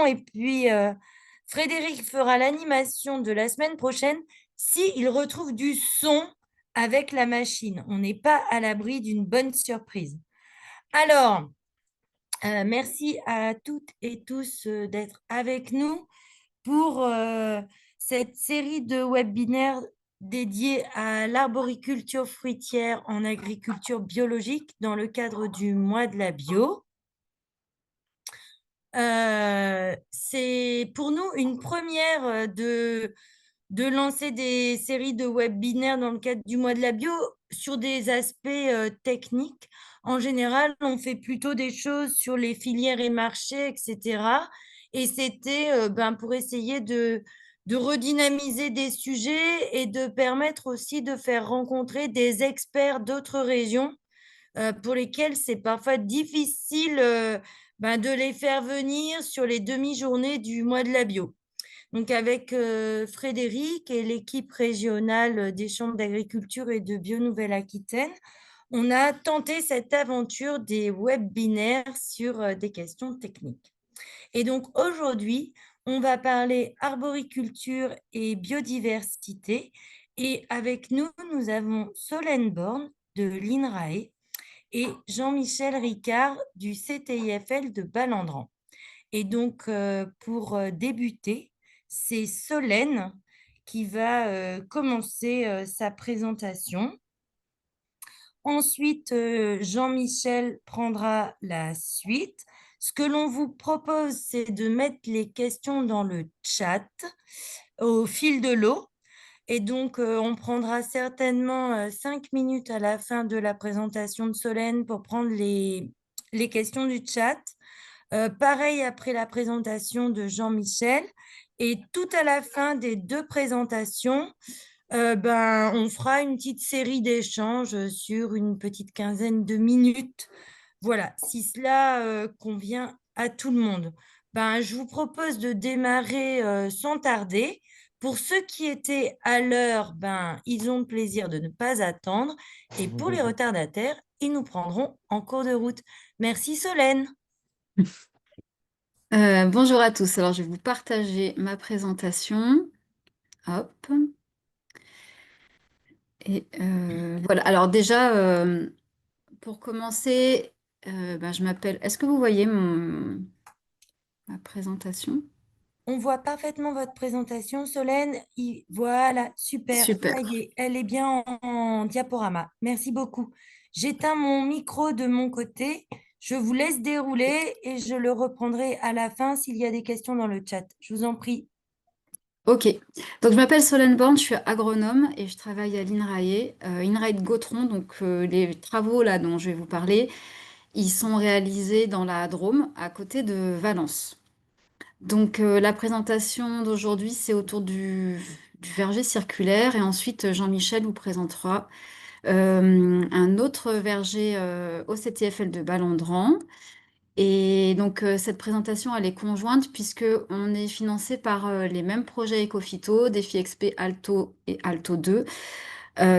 et puis Frédéric fera l'animation de la semaine prochaine s'il retrouve du son avec la machine. On n'est pas à l'abri d'une bonne surprise. Alors, merci à toutes et tous d'être avec nous pour cette série de webinaires dédiés à l'arboriculture fruitière en agriculture biologique dans le cadre du mois de la bio. C'est pour nous une première de lancer des séries de webinaires dans le cadre du mois de la bio sur des aspects techniques. En général, on fait plutôt des choses sur les filières et marchés, etc. Et c'était pour essayer de redynamiser des sujets et de permettre aussi de faire rencontrer des experts d'autres régions pour lesquels c'est parfois difficile de les faire venir sur les demi-journées du mois de la bio. Donc avec Frédéric et l'équipe régionale des chambres d'agriculture et de Bio Nouvelle-Aquitaine, on a tenté cette aventure des webinaires sur des questions techniques. Et donc aujourd'hui, on va parler arboriculture et biodiversité. Et avec nous, nous avons Solène Borne de l'INRAE et Jean-Michel Ricard du CTIFL de Balandran. Et donc, pour débuter, c'est Solène qui va commencer sa présentation. Ensuite, Jean-Michel prendra la suite. Ce que l'on vous propose, c'est de mettre les questions dans le chat au fil de l'eau. Et donc, on prendra certainement 5 minutes à la fin de la présentation de Solène pour prendre les questions du chat. Pareil après la présentation de Jean-Michel. Et tout à la fin des deux présentations, on fera une petite série d'échanges sur une petite quinzaine de minutes. Voilà, si cela convient à tout le monde. Je vous propose de démarrer sans tarder. Pour ceux qui étaient à l'heure, ils ont le plaisir de ne pas attendre. Et pour les retardataires, ils nous prendront en cours de route. Merci Solène. Bonjour à tous. Alors, je vais vous partager ma présentation. Hop. Et voilà. Alors déjà, pour commencer, je m'appelle. Est-ce que vous voyez ma présentation? On voit parfaitement votre présentation, Solène. Voilà, super. Super. Ça y est, elle est bien en diaporama. Merci beaucoup. J'éteins mon micro de mon côté. Je vous laisse dérouler et je le reprendrai à la fin s'il y a des questions dans le chat. Je vous en prie. Ok. Donc, je m'appelle Solène Borne, je suis agronome et je travaille à l'INRAE, INRAE de Gautron. Donc, les travaux là dont je vais vous parler, ils sont réalisés dans la Drôme, à côté de Valence. Donc, la présentation d'aujourd'hui, c'est autour du verger circulaire. Et ensuite, Jean-Michel vous présentera un autre verger au CTFL de Balandran. Et donc, cette présentation, elle est conjointe puisque on est financé par les mêmes projets Ecophyto, Défi XP Alto et Alto 2,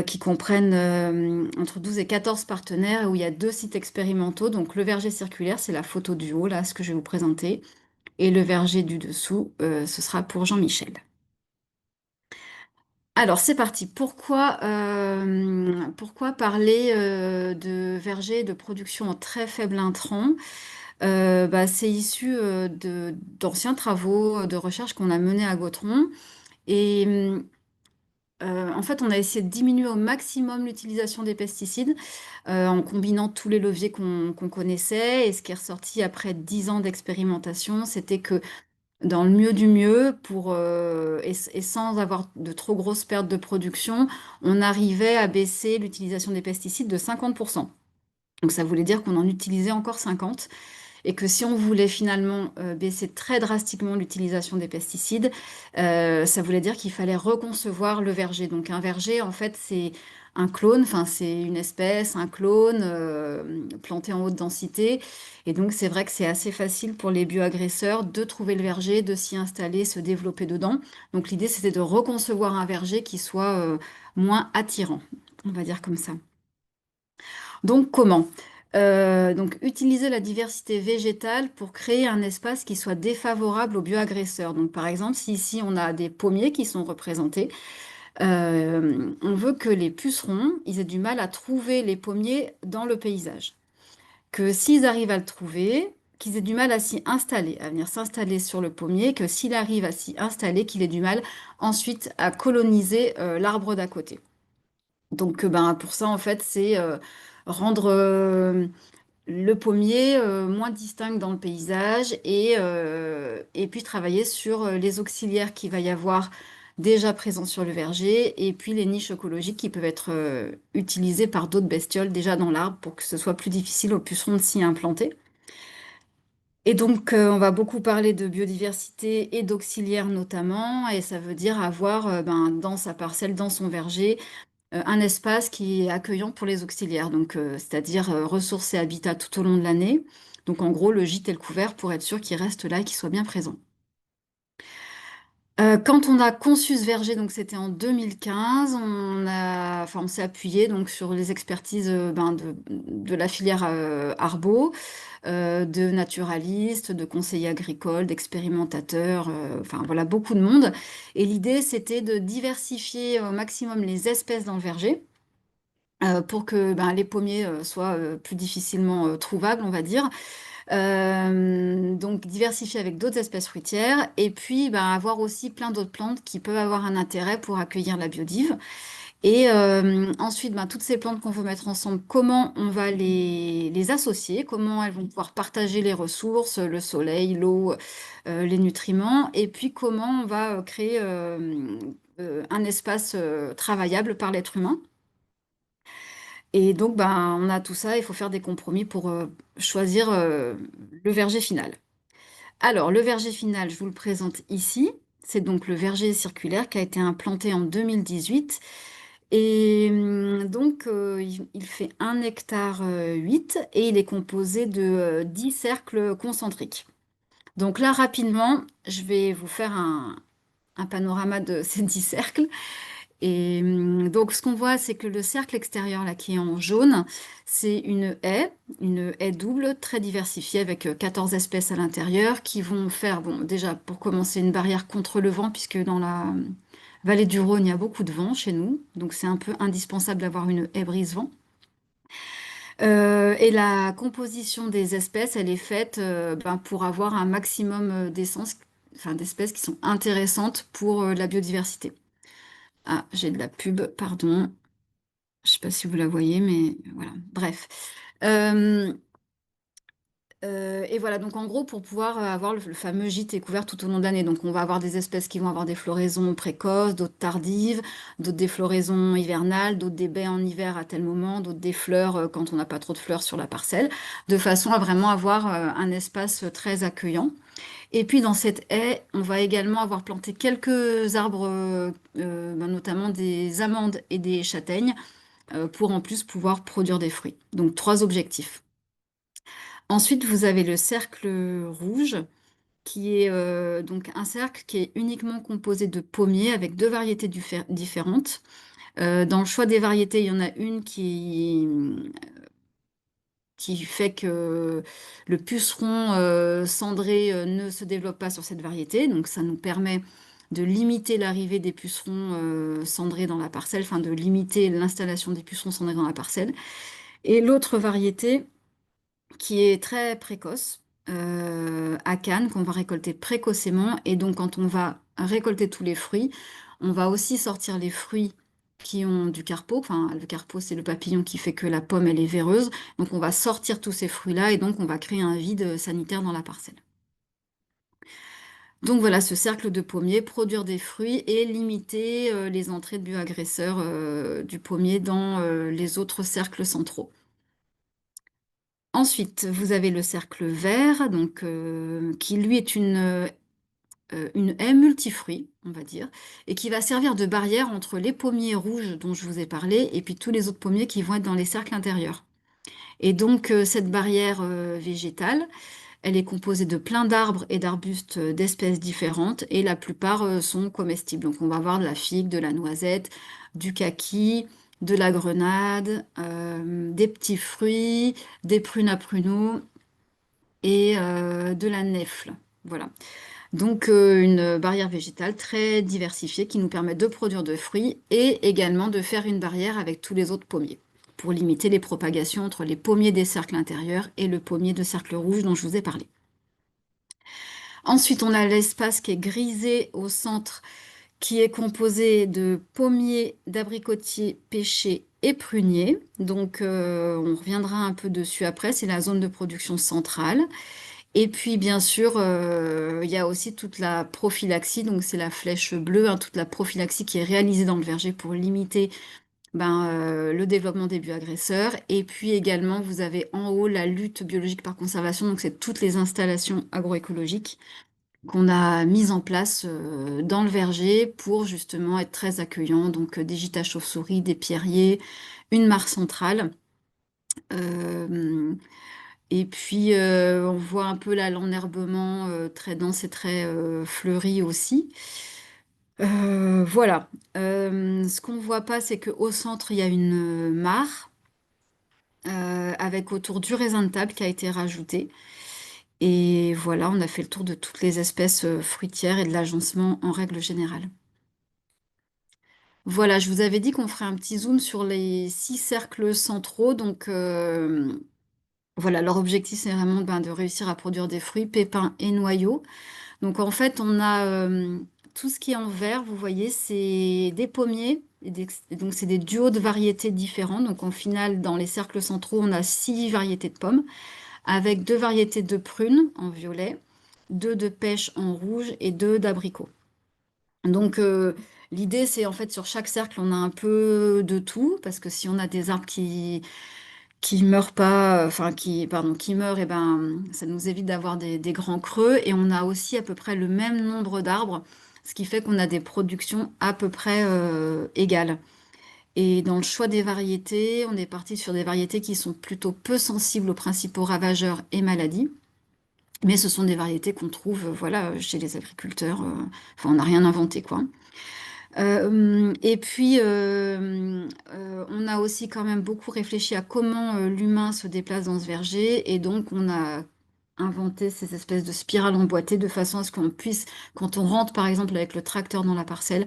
qui comprennent entre 12 et 14 partenaires, où il y a deux sites expérimentaux. Donc, le verger circulaire, c'est la photo du haut, là, ce que je vais vous présenter. Et le verger du dessous, ce sera pour Jean-Michel. Alors, c'est parti. Pourquoi parler de verger de production en très faible intrant? C'est issu d'anciens travaux de recherche qu'on a menés à Gautron. Et en fait, on a essayé de diminuer au maximum l'utilisation des pesticides en combinant tous les leviers qu'on connaissait. Et ce qui est ressorti après 10 ans d'expérimentation, c'était que dans le mieux du mieux, et sans avoir de trop grosses pertes de production, on arrivait à baisser l'utilisation des pesticides de 50%. Donc ça voulait dire qu'on en utilisait encore 50 et que si on voulait finalement baisser très drastiquement l'utilisation des pesticides, ça voulait dire qu'il fallait reconcevoir le verger. Donc un verger, en fait, c'est un clone, enfin c'est une espèce, un clone planté en haute densité. Et donc c'est vrai que c'est assez facile pour les bioagresseurs de trouver le verger, de s'y installer, se développer dedans. Donc l'idée, c'était de reconcevoir un verger qui soit moins attirant, on va dire comme ça. Donc comment? Donc, utiliser la diversité végétale pour créer un espace qui soit défavorable aux bioagresseurs. Donc, par exemple, si ici on a des pommiers qui sont représentés, on veut que les pucerons, ils aient du mal à trouver les pommiers dans le paysage. Que s'ils arrivent à le trouver, qu'ils aient du mal à s'y installer, à venir s'installer sur le pommier, que s'il arrive à s'y installer, qu'il ait du mal ensuite à coloniser l'arbre d'à côté. Donc, ben, pour ça, en fait, c'est rendre le pommier moins distinct dans le paysage et puis travailler sur les auxiliaires qu'il va y avoir déjà présents sur le verger et puis les niches écologiques qui peuvent être utilisées par d'autres bestioles déjà dans l'arbre pour que ce soit plus difficile aux pucerons de s'y implanter. Et donc, on va beaucoup parler de biodiversité et d'auxiliaires notamment, et ça veut dire avoir ben, dans sa parcelle, dans son verger, un espace qui est accueillant pour les auxiliaires, donc c'est-à-dire ressources et habitats tout au long de l'année. Donc en gros, le gîte et le couvert pour être sûr qu'il reste là et qu'il soit bien présent. Quand on a conçu ce verger, donc c'était en 2015, enfin, on s'est appuyé donc sur les expertises ben, de la filière Arbo, de naturalistes, de conseillers agricoles, d'expérimentateurs, enfin voilà, beaucoup de monde. Et l'idée, c'était de diversifier au maximum les espèces dans le verger pour que ben, les pommiers soient plus difficilement trouvables, on va dire. Donc diversifier avec d'autres espèces fruitières et puis ben, avoir aussi plein d'autres plantes qui peuvent avoir un intérêt pour accueillir la biodive. Et ensuite, ben, toutes ces plantes qu'on veut mettre ensemble, comment on va les associer, comment elles vont pouvoir partager les ressources, le soleil, l'eau, les nutriments, et puis comment on va créer un espace travaillable par l'être humain. Et donc, ben, on a tout ça, il faut faire des compromis pour choisir le verger final. Alors, le verger final, je vous le présente ici. C'est donc le verger circulaire qui a été implanté en 2018. Et donc, il fait 1 hectare 8 et il est composé de 10 cercles concentriques. Donc là, rapidement, je vais vous faire un panorama de ces 10 cercles. Et donc, ce qu'on voit, c'est que le cercle extérieur, là, qui est en jaune, c'est une haie double, très diversifiée, avec 14 espèces à l'intérieur, qui vont faire, bon, déjà, pour commencer, une barrière contre le vent, puisque dans la vallée du Rhône, il y a beaucoup de vent chez nous. Donc, c'est un peu indispensable d'avoir une haie brise-vent. Et la composition des espèces, elle est faite ben, pour avoir un maximum enfin, d'espèces qui sont intéressantes pour la biodiversité. Ah, j'ai de la pub, pardon. Je sais pas si vous la voyez, mais voilà. Bref. Euh, et voilà, donc en gros, pour pouvoir avoir le fameux gîte est couvert tout au long de l'année. Donc on va avoir des espèces qui vont avoir des floraisons précoces, d'autres tardives, d'autres des floraisons hivernales, d'autres des baies en hiver à tel moment, d'autres des fleurs quand on n'a pas trop de fleurs sur la parcelle, de façon à vraiment avoir un espace très accueillant. Et puis dans cette haie, on va également avoir planté quelques arbres, ben, notamment des amandes et des châtaignes, pour en plus pouvoir produire des fruits. Donc trois objectifs. Ensuite, vous avez le cercle rouge, qui est donc un cercle qui est uniquement composé de pommiers avec deux variétés différentes. Dans le choix des variétés, il y en a une qui fait que le puceron cendré ne se développe pas sur cette variété. Donc ça nous permet de limiter l'arrivée des pucerons cendrés dans la parcelle, enfin de limiter l'installation des pucerons cendrés dans la parcelle. Et l'autre variété qui est très précoce, à Cannes, qu'on va récolter précocement. Et donc, quand on va récolter tous les fruits, on va aussi sortir les fruits qui ont du carpeau. Enfin, le carpeau, c'est le papillon qui fait que la pomme, elle est véreuse. Donc, on va sortir tous ces fruits-là et donc on va créer un vide sanitaire dans la parcelle. Donc voilà, ce cercle de pommiers, produire des fruits et limiter les entrées de bioagresseurs du pommier dans les autres cercles centraux. Ensuite, vous avez le cercle vert, donc, qui lui est une haie multifruits, on va dire, et qui va servir de barrière entre les pommiers rouges dont je vous ai parlé et puis tous les autres pommiers qui vont être dans les cercles intérieurs. Et donc, cette barrière végétale, elle est composée de plein d'arbres et d'arbustes d'espèces différentes et la plupart sont comestibles. Donc, on va avoir de la figue, de la noisette, du kaki, de la grenade, des petits fruits, des prunes à pruneaux et de la nèfle. Voilà. Donc une barrière végétale très diversifiée qui nous permet de produire de fruits et également de faire une barrière avec tous les autres pommiers pour limiter les propagations entre les pommiers des cercles intérieurs et le pommier de cercle rouge dont je vous ai parlé. Ensuite, on a l'espace qui est grisé au centre, qui est composé de pommiers, d'abricotiers, pêchers et pruniers. Donc, on reviendra un peu dessus après. C'est la zone de production centrale. Et puis, bien sûr, il y a aussi toute la prophylaxie. Donc, c'est la flèche bleue, hein, toute la prophylaxie qui est réalisée dans le verger pour limiter le développement des bioagresseurs. Et puis également, vous avez en haut la lutte biologique par conservation. Donc, c'est toutes les installations agroécologiques qu'on a mises en place dans le verger pour justement être très accueillant. Donc, des gîtes à chauves-souris, des pierriers, une mare centrale. Euh, et puis, on voit un peu là l'enherbement très dense et très fleuri aussi. Voilà. Ce qu'on ne voit pas, c'est qu'au centre, il y a une mare avec autour du raisin de table qui a été rajouté. Et voilà, on a fait le tour de toutes les espèces fruitières et de l'agencement en règle générale. Voilà, je vous avais dit qu'on ferait un petit zoom sur les 6 cercles centraux. Donc voilà, leur objectif, c'est vraiment de réussir à produire des fruits, pépins et noyaux. Donc en fait, on a tout ce qui est en vert, vous voyez, c'est des pommiers. Et donc c'est des duos de variétés différents. Donc en final, dans les cercles centraux, on a 6 variétés de pommes, avec 2 variétés de prunes en violet, 2 de pêche en rouge et 2 d'abricots. Donc l'idée, c'est en fait sur chaque cercle, on a un peu de tout, parce que si on a des arbres qui meurent pas, enfin qui meurent, et ben ça nous évite d'avoir des grands creux. Et on a aussi à peu près le même nombre d'arbres, ce qui fait qu'on a des productions à peu près égales. Et dans le choix des variétés, on est parti sur des variétés qui sont plutôt peu sensibles aux principaux ravageurs et maladies. Mais ce sont des variétés qu'on trouve, voilà, chez les agriculteurs. Enfin, on n'a rien inventé, quoi. Et puis, on a aussi quand même beaucoup réfléchi à comment l'humain se déplace dans ce verger. Et donc, on a inventé ces espèces de spirales emboîtées de façon à ce qu'on puisse, quand on rentre par exemple avec le tracteur dans la parcelle,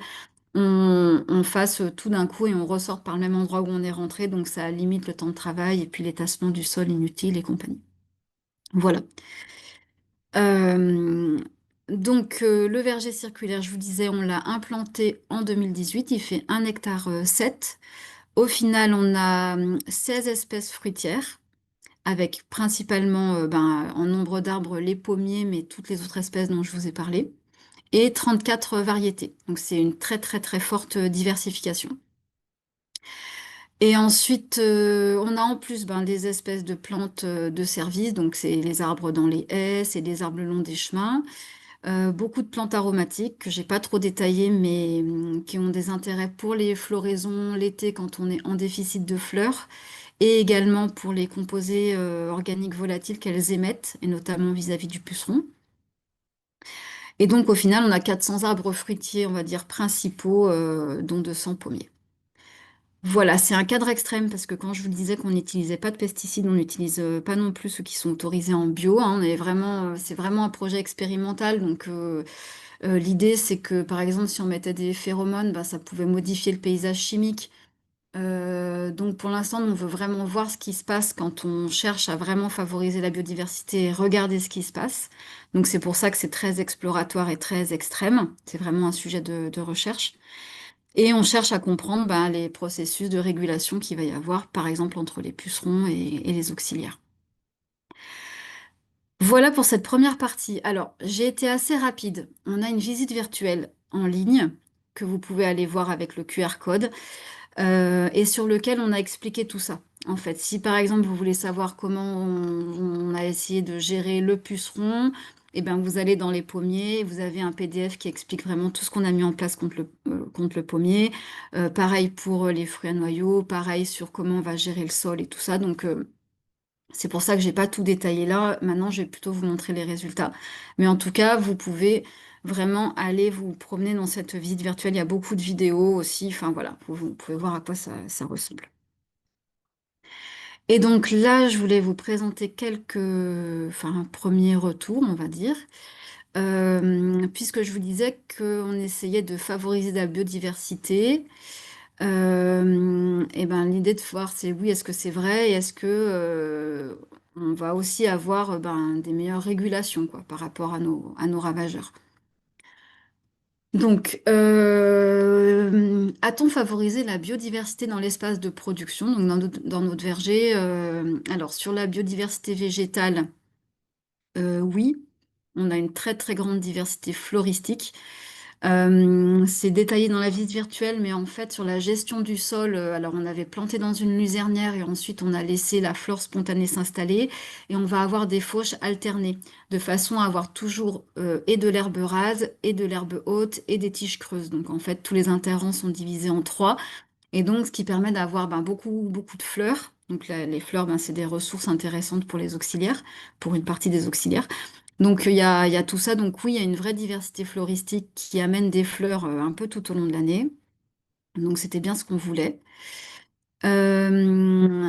on fasse tout d'un coup et on ressorte par le même endroit où on est rentré. Donc, ça limite le temps de travail et puis les tassements du sol inutiles et compagnie. Voilà. Euh, le verger circulaire, je vous disais, on l'a implanté en 2018. Il fait 1 hectare 7. Au final, on a 16 espèces fruitières, avec principalement en nombre d'arbres les pommiers, mais toutes les autres espèces dont je vous ai parlé, et 34 variétés. Donc c'est une très très très forte diversification. Et ensuite, on a en plus des espèces de plantes de service, donc c'est les arbres dans les haies, c'est les arbres le long des chemins. Beaucoup de plantes aromatiques que j'ai pas trop détaillées, mais qui ont des intérêts pour les floraisons l'été quand on est en déficit de fleurs, et également pour les composés organiques volatiles qu'elles émettent, et notamment vis-à-vis du puceron. Et donc au final, on a 400 arbres fruitiers, on va dire, principaux, dont 200 pommiers. Voilà, c'est un cadre extrême parce que quand je vous disais qu'on n'utilisait pas de pesticides, on n'utilise pas non plus ceux qui sont autorisés en bio, hein. On est vraiment, c'est vraiment un projet expérimental. Donc l'idée, c'est que par exemple, si on mettait des phéromones, ça pouvait modifier le paysage chimique. Donc pour l'instant, on veut vraiment voir ce qui se passe quand on cherche à vraiment favoriser la biodiversité et regarder ce qui se passe. Donc c'est pour ça que c'est très exploratoire et très extrême. C'est vraiment un sujet de recherche. Et on cherche à comprendre les processus de régulation qu'il va y avoir, par exemple, entre les pucerons et les auxiliaires. Voilà pour cette première partie. Alors, j'ai été assez rapide. On a une visite virtuelle en ligne que vous pouvez aller voir avec le QR code et sur lequel on a expliqué tout ça. En fait, si par exemple vous voulez savoir comment on a essayé de gérer le puceron, eh ben, vous allez dans les pommiers, vous avez un PDF qui explique vraiment tout ce qu'on a mis en place contre le pommier. Pareil pour les fruits à noyaux, pareil sur comment on va gérer le sol et tout ça. Donc, C'est pour ça que j'ai pas tout détaillé là. Maintenant, je vais plutôt vous montrer les résultats. Mais en tout cas, vous pouvez vraiment aller vous promener dans cette visite virtuelle. Il y a beaucoup de vidéos aussi. Enfin voilà, vous pouvez voir à quoi ça ressemble. Et donc là, je voulais vous présenter quelques, enfin, premiers retours, on va dire. Puisque je vous disais qu'on essayait de favoriser la biodiversité. Et ben, l'idée de voir, c'est oui, est-ce que c'est vrai et est-ce que on va aussi avoir ben, des meilleures régulations quoi, par rapport à nos ravageurs. Donc, a-t-on favorisé la biodiversité dans l'espace de production, donc dans notre verger? Alors, sur la biodiversité végétale, oui, on a une très très grande diversité floristique. C'est détaillé dans la visite virtuelle, mais en fait, sur la gestion du sol, alors on avait planté dans une luzernière et ensuite on a laissé la flore spontanée s'installer et on va avoir des fauches alternées, de façon à avoir toujours et de l'herbe rase, et de l'herbe haute, et des tiges creuses. Donc en fait, tous les interrants sont divisés en trois, et donc ce qui permet d'avoir ben, beaucoup de fleurs. Donc les fleurs, ben, c'est des ressources intéressantes pour les auxiliaires, pour une partie des auxiliaires. Donc il y a tout ça. Donc oui, il y a une vraie diversité floristique qui amène des fleurs un peu tout au long de l'année. Donc c'était bien ce qu'on voulait. Euh,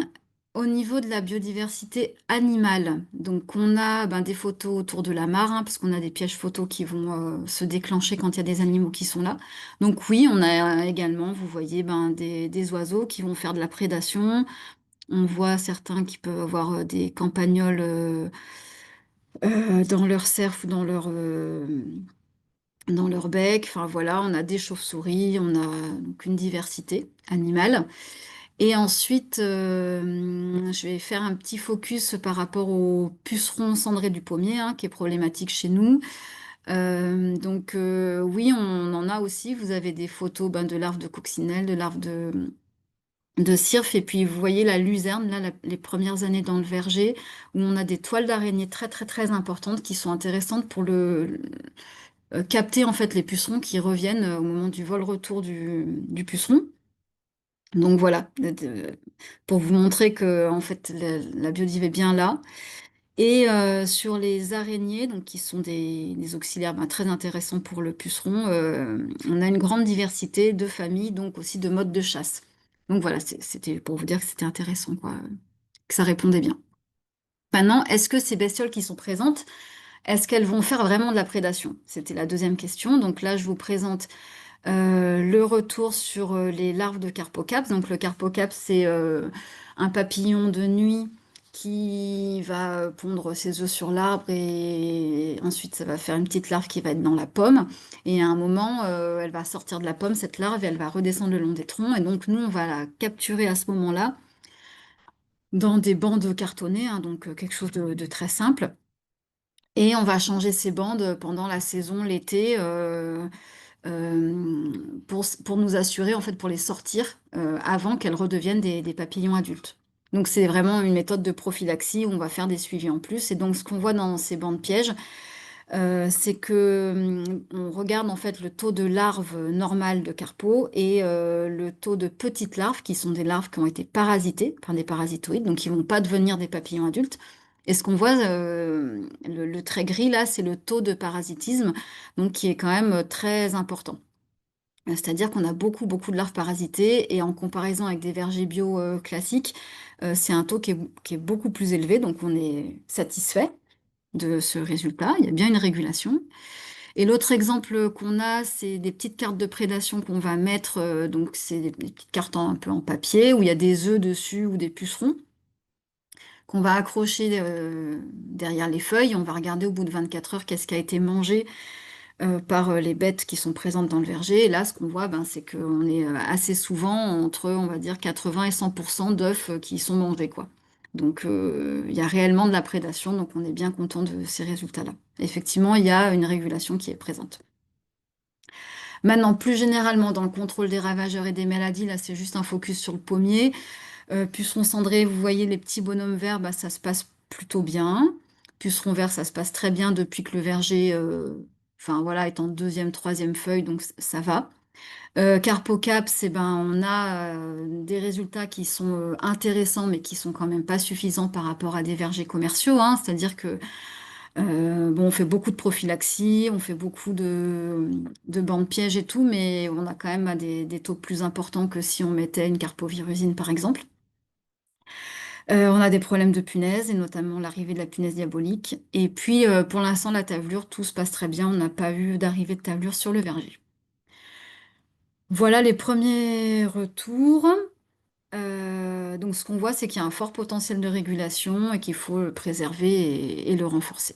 Au niveau de la biodiversité animale, donc on a ben, des photos autour de la mare, hein, parce qu'on a des pièges photos qui vont se déclencher quand il y a des animaux qui sont là. Donc oui, on a également, vous voyez, ben, des oiseaux qui vont faire de la prédation. On voit certains qui peuvent avoir des campagnols dans leur cerf ou dans leur bec. Enfin voilà, on a des chauves-souris, on a donc une diversité animale. Et ensuite, je vais faire un petit focus par rapport au puceron cendré du pommier, hein, qui est problématique chez nous. Oui, on en a aussi. Vous avez des photos ben, de larves de coccinelle, de larves de cirfe. Et puis vous voyez la luzerne, là, les premières années dans le verger, où on a des toiles d'araignée très importantes qui sont intéressantes pour capter en fait les pucerons qui reviennent au moment du vol-retour du puceron. Donc voilà, pour vous montrer que en fait la biodive est bien là. Et sur les araignées, donc qui sont des auxiliaires ben, très intéressants pour le puceron, on a une grande diversité de familles, donc aussi de modes de chasse. Donc voilà, c'était pour vous dire que c'était intéressant, quoi, que ça répondait bien. Maintenant, est-ce que ces bestioles qui sont présentes, est-ce qu'elles vont faire vraiment de la prédation? C'était la deuxième question. Donc là, je vous présente le retour sur les larves de Carpocaps. Donc le Carpocaps, c'est un papillon de nuit qui va pondre ses œufs sur l'arbre et ensuite ça va faire une petite larve qui va être dans la pomme. Et à un moment, elle va sortir de la pomme, cette larve, et elle va redescendre le long des troncs. Et donc nous, on va la capturer à ce moment-là dans des bandes cartonnées, hein, donc quelque chose de très simple. Et on va changer ces bandes pendant la saison, l'été. Euh, pour nous assurer, en fait, pour les sortir avant qu'elles redeviennent des papillons adultes. Donc c'est vraiment une méthode de prophylaxie où on va faire des suivis en plus. Et donc ce qu'on voit dans ces bancs de pièges, c'est que on regarde en fait le taux de larves normales de carpeaux et le taux de petites larves qui sont des larves qui ont été parasitées par des parasitoïdes, donc qui vont pas devenir des papillons adultes. Et ce qu'on voit, le trait gris là, c'est le taux de parasitisme, donc qui est quand même très important. C'est-à-dire qu'on a beaucoup de larves parasitées et en comparaison avec des vergers bio classiques, c'est un taux qui est beaucoup plus élevé, donc on est satisfait de ce résultat. Il y a bien une régulation. Et l'autre exemple qu'on a, c'est des petites cartes de prédation qu'on va mettre, donc c'est des petites cartes un peu en papier où il y a des œufs dessus ou des pucerons qu'on va accrocher derrière les feuilles. On va regarder au bout de 24 heures qu'est-ce qui a été mangé par les bêtes qui sont présentes dans le verger. Et là, ce qu'on voit, ben, c'est qu'on est assez souvent entre, on va dire, 80 et 100% d'œufs qui sont mangés, quoi. Donc, il y a réellement de la prédation, donc on est bien content de ces résultats-là. Effectivement, il y a une régulation qui est présente. Maintenant, plus généralement, dans le contrôle des ravageurs et des maladies, là, c'est juste un focus sur le pommier. Puceron cendré, vous voyez les petits bonhommes verts, bah, ça se passe plutôt bien. Puceron vert, ça se passe très bien depuis que le verger, enfin voilà, est en deuxième, troisième feuille, donc ça va. Carpocaps, eh ben, on a des résultats qui sont intéressants, mais qui sont quand même pas suffisants par rapport à des vergers commerciaux, hein. C'est-à-dire que bon, on fait beaucoup de prophylaxie, on fait beaucoup de bancs de pièges et tout, mais on a quand même des taux plus importants que si on mettait une carpovirusine, par exemple. On a des problèmes de punaises, et notamment l'arrivée de la punaise diabolique. Et puis, pour l'instant, la tavelure, tout se passe très bien. On n'a pas eu d'arrivée de tavelure sur le verger. Voilà les premiers retours. Donc, ce qu'on voit, c'est qu'il y a un fort potentiel de régulation et qu'il faut le préserver et le renforcer.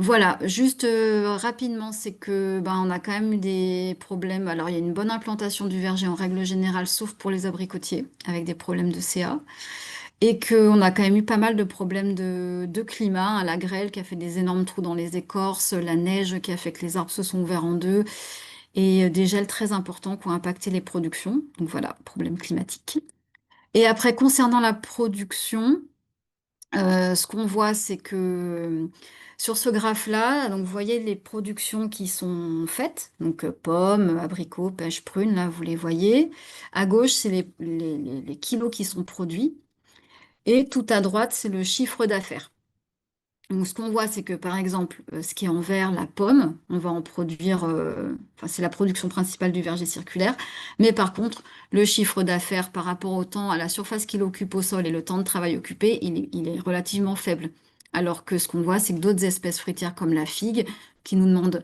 Voilà, juste rapidement, c'est que ben, on a quand même eu des problèmes. Alors, il y a une bonne implantation du verger en règle générale, sauf pour les abricotiers, avec des problèmes de CA. Et qu'on a quand même eu pas mal de problèmes de climat, hein, la grêle qui a fait des énormes trous dans les écorces, la neige qui a fait que les arbres se sont ouverts en deux, et des gels très importants qui ont impacté les productions. Donc voilà, problème climatique. Et après, concernant la production, ce qu'on voit, c'est que sur ce graphe-là, donc vous voyez les productions qui sont faites, donc pommes, abricots, pêches, prunes, là vous les voyez. À gauche, c'est les kilos qui sont produits. Et tout à droite, c'est le chiffre d'affaires. Donc, ce qu'on voit, c'est que par exemple, ce qui est en vert, la pomme, on va en produire, enfin, c'est la production principale du verger circulaire. Mais par contre, le chiffre d'affaires par rapport au temps, à la surface qu'il occupe au sol et le temps de travail occupé, il est relativement faible. Alors que ce qu'on voit, c'est que d'autres espèces fruitières comme la figue, qui nous demandent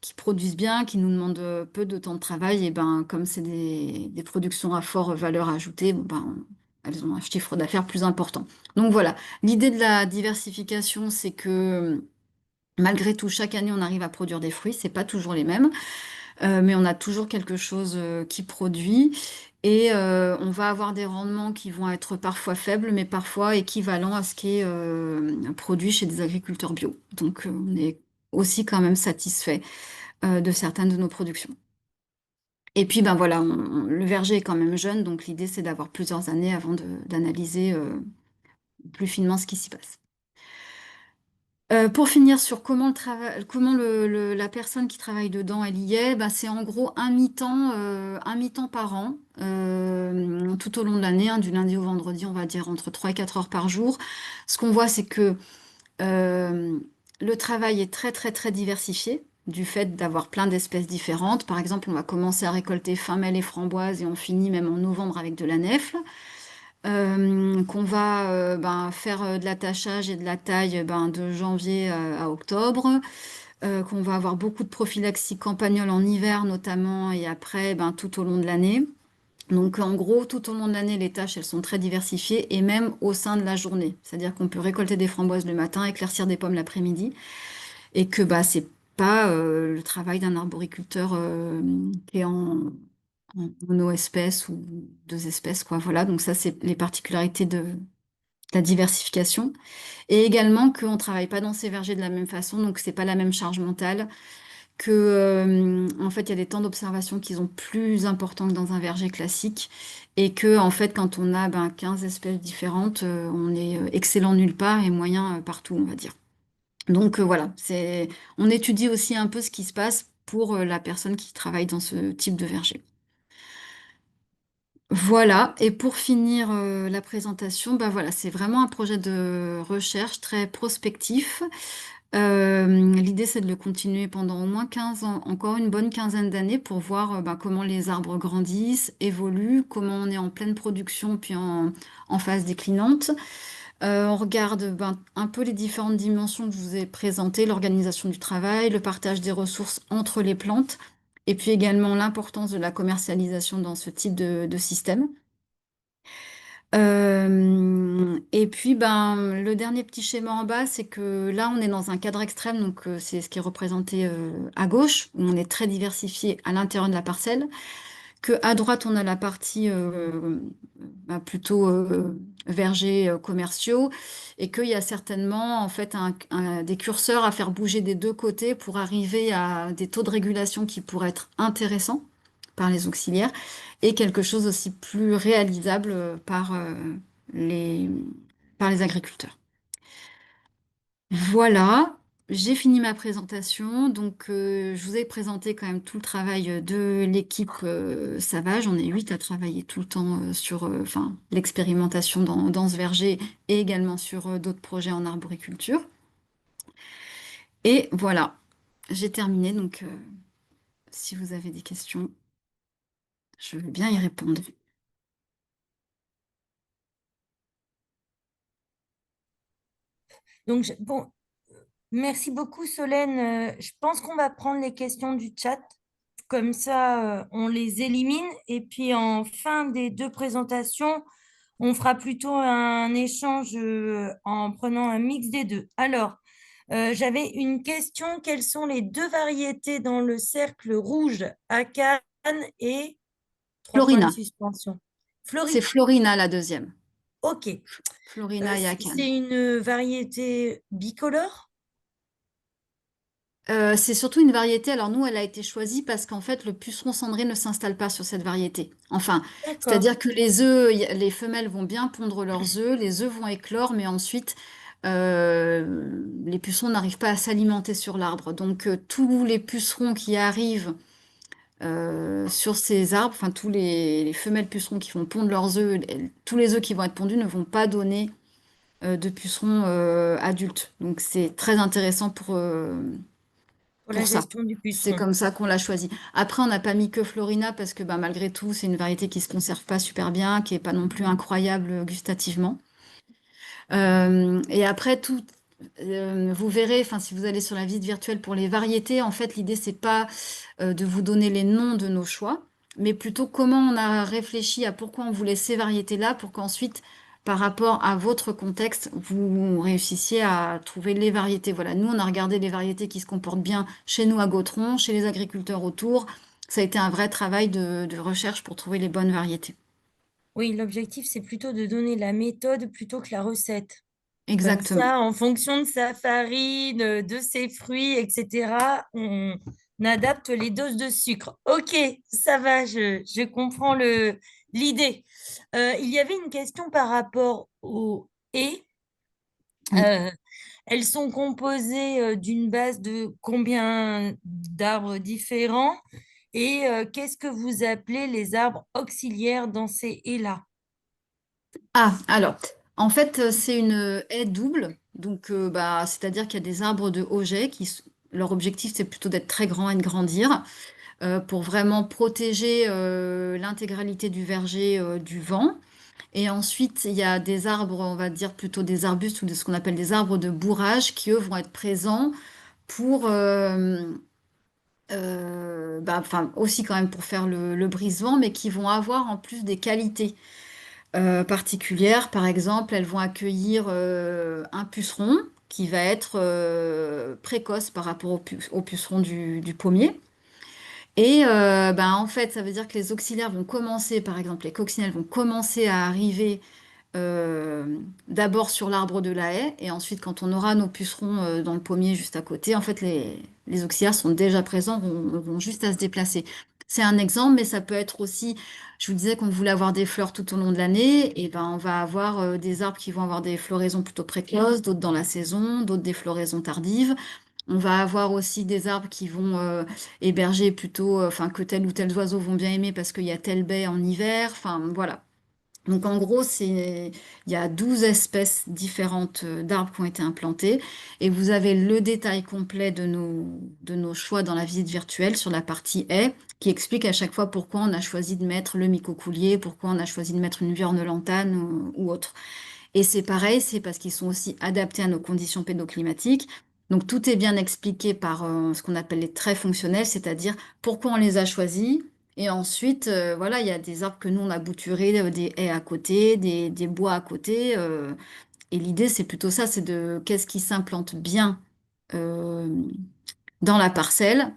qui produisent bien, qui nous demandent peu de temps de travail, et ben comme c'est des productions à forte valeur ajoutée, bon, ben, elles ont un chiffre d'affaires plus important. Donc voilà, l'idée de la diversification, c'est que malgré tout, chaque année, on arrive à produire des fruits, c'est pas toujours les mêmes, mais on a toujours quelque chose qui produit. Et on va avoir des rendements qui vont être parfois faibles, mais parfois équivalents à ce qui est produit chez des agriculteurs bio. Donc on est aussi quand même satisfait de certaines de nos productions. Et puis, ben voilà, le verger est quand même jeune, donc l'idée, c'est d'avoir plusieurs années avant d'analyser plus finement ce qui s'y passe. Pour finir sur comment, comment la personne qui travaille dedans, elle y est, ben, c'est en gros un mi-temps par an, tout au long de l'année, hein, du lundi au vendredi, on va dire entre 3 et 4 heures par jour. Ce qu'on voit, c'est que Euh, le travail est très très très diversifié du fait d'avoir plein d'espèces différentes. Par exemple, on va commencer à récolter fin mai les framboises et on finit même en novembre avec de la nèfle. Qu'on va ben, faire de l'attachage et de la taille ben, de janvier à octobre. Qu'on va avoir beaucoup de prophylaxie campagnole en hiver notamment et après ben, tout au long de l'année. Donc en gros, tout au long de l'année, les tâches, elles sont très diversifiées et même au sein de la journée. C'est-à-dire qu'on peut récolter des framboises le matin, éclaircir des pommes l'après-midi et que bah, c'est pas le travail d'un arboriculteur qui est en mono-espèce ou deux espèces, quoi. Voilà, donc ça, c'est les particularités de la diversification. Et également qu'on ne travaille pas dans ces vergers de la même façon, donc c'est pas la même charge mentale que, en fait, il y a des temps d'observation qui sont plus importants que dans un verger classique, et que, en fait, quand on a ben, 15 espèces différentes, on est excellent nulle part et moyen partout, on va dire. Donc voilà, on étudie aussi un peu ce qui se passe pour la personne qui travaille dans ce type de verger. Voilà, et pour finir la présentation, bah voilà, c'est vraiment un projet de recherche très prospectif. L'idée, c'est de le continuer pendant au moins 15 ans, encore une bonne quinzaine d'années pour voir bah, comment les arbres grandissent, évoluent, comment on est en pleine production puis en phase déclinante. On regarde ben, un peu les différentes dimensions que je vous ai présentées, l'organisation du travail, le partage des ressources entre les plantes, et puis également l'importance de la commercialisation dans ce type de système. Et puis, ben, le dernier petit schéma en bas, c'est que là, on est dans un cadre extrême, donc c'est ce qui est représenté à gauche, où on est très diversifié à l'intérieur de la parcelle, que à droite, on a la partie bah, plutôt vergers commerciaux, et qu'il y a certainement en fait des curseurs à faire bouger des deux côtés pour arriver à des taux de régulation qui pourraient être intéressants par les auxiliaires et quelque chose aussi plus réalisable les, par les agriculteurs. Voilà, j'ai fini ma présentation, donc je vous ai présenté quand même tout le travail de l'équipe Savage. On est 8 à travailler tout le temps sur enfin, l'expérimentation dans ce verger et également sur d'autres projets en arboriculture. Et voilà, j'ai terminé, donc si vous avez des questions, je veux bien y répondre. Donc, bon, merci beaucoup, Solène. Je pense qu'on va prendre les questions du chat. Comme ça, on les élimine. Et puis, en fin des deux présentations, on fera plutôt un échange en prenant un mix des deux. Alors, j'avais une question. Quelles sont les deux variétés dans le cercle rouge à Cannes et trois points de Florina, suspension? c'est Floride. Florina la deuxième. OK. Florina et C'est Akan. une variété bicolore? C'est surtout une variété. Alors nous, elle a été choisie parce qu'en fait, le puceron cendré ne s'installe pas sur cette variété. Enfin, D'accord. c'est-à-dire que les œufs, les femelles vont bien pondre leurs œufs, les œufs vont éclore, mais ensuite, les pucerons n'arrivent pas à s'alimenter sur l'arbre. Donc tous les pucerons qui arrivent sur ces arbres, enfin tous les femelles pucerons qui vont pondre leurs œufs, tous les œufs qui vont être pondus ne vont pas donner de pucerons adultes. Donc c'est très intéressant Pour la pour ça. gestion du C'est puceron. comme ça qu'on l'a choisi. Après, on n'a pas mis que Florina parce que bah, malgré tout, c'est une variété qui se conserve pas super bien, qui est pas non plus incroyable gustativement. Et après, vous verrez, enfin, si vous allez sur la visite virtuelle pour les variétés, en fait, l'idée, c'est pas de vous donner les noms de nos choix, mais plutôt comment on a réfléchi à pourquoi on voulait ces variétés-là pour qu'ensuite, par rapport à votre contexte, vous réussissiez à trouver les variétés. Voilà, nous, on a regardé les variétés qui se comportent bien chez nous à Gautron, chez les agriculteurs autour. Ça a été un vrai travail de recherche pour trouver les bonnes variétés. Oui, l'objectif, c'est plutôt de donner la méthode plutôt que la recette. Comme Exactement. ça, en fonction de sa farine, de ses fruits, etc., on adapte les doses de sucre. Ok, ça va, je comprends l'idée. Il y avait une question par rapport aux haies. Oui. Euh, Elles sont composées d'une base de combien d'arbres différents? Et qu'est-ce que vous appelez les arbres auxiliaires dans ces haies-là? Ah, alors, en fait, c'est une haie double. Donc, bah, c'est-à-dire qu'il y a des arbres de Auger leur objectif, c'est plutôt d'être très grands et de grandir pour vraiment protéger l'intégralité du verger du vent. Et ensuite, il y a des arbres, on va dire plutôt des arbustes ou ce qu'on appelle des arbres de bourrage qui, eux, vont être présents pour, bah, enfin, aussi quand même pour faire le brise-vent, mais qui vont avoir en plus des qualités particulières. Par exemple, elles vont accueillir un puceron qui va être précoce par rapport au puceron du pommier. Et ben, en fait, ça veut dire que les auxiliaires vont commencer, par exemple, les coccinelles vont commencer à arriver euh, d'abord sur l'arbre de la haie, et ensuite, quand on aura nos pucerons dans le pommier juste à côté, en fait, les auxiliaires sont déjà présents, vont juste à se déplacer. C'est un exemple, mais ça peut être aussi, je vous disais qu'on voulait avoir des fleurs tout au long de l'année, et ben, on va avoir des arbres qui vont avoir des floraisons plutôt précoces, d'autres dans la saison, d'autres des floraisons tardives. On va avoir aussi des arbres qui vont héberger plutôt, enfin, que tel ou tel oiseau vont bien aimer parce qu'il y a telle baie en hiver. Enfin, voilà. Donc en gros, il y a 12 espèces différentes d'arbres qui ont été implantées et vous avez le détail complet de nos choix dans la visite virtuelle sur la partie haies qui explique à chaque fois pourquoi on a choisi de mettre le micocoulier, pourquoi on a choisi de mettre une viorne lantane ou autre. Et c'est pareil, c'est parce qu'ils sont aussi adaptés à nos conditions pédoclimatiques. Donc tout est bien expliqué par ce qu'on appelle les traits fonctionnels, c'est-à-dire pourquoi on les a choisis. Et ensuite, voilà, il y a des arbres que nous, on a bouturés, des haies à côté, des bois à côté. Et l'idée, c'est plutôt ça, c'est de qu'est-ce qui s'implante bien euh, dans la parcelle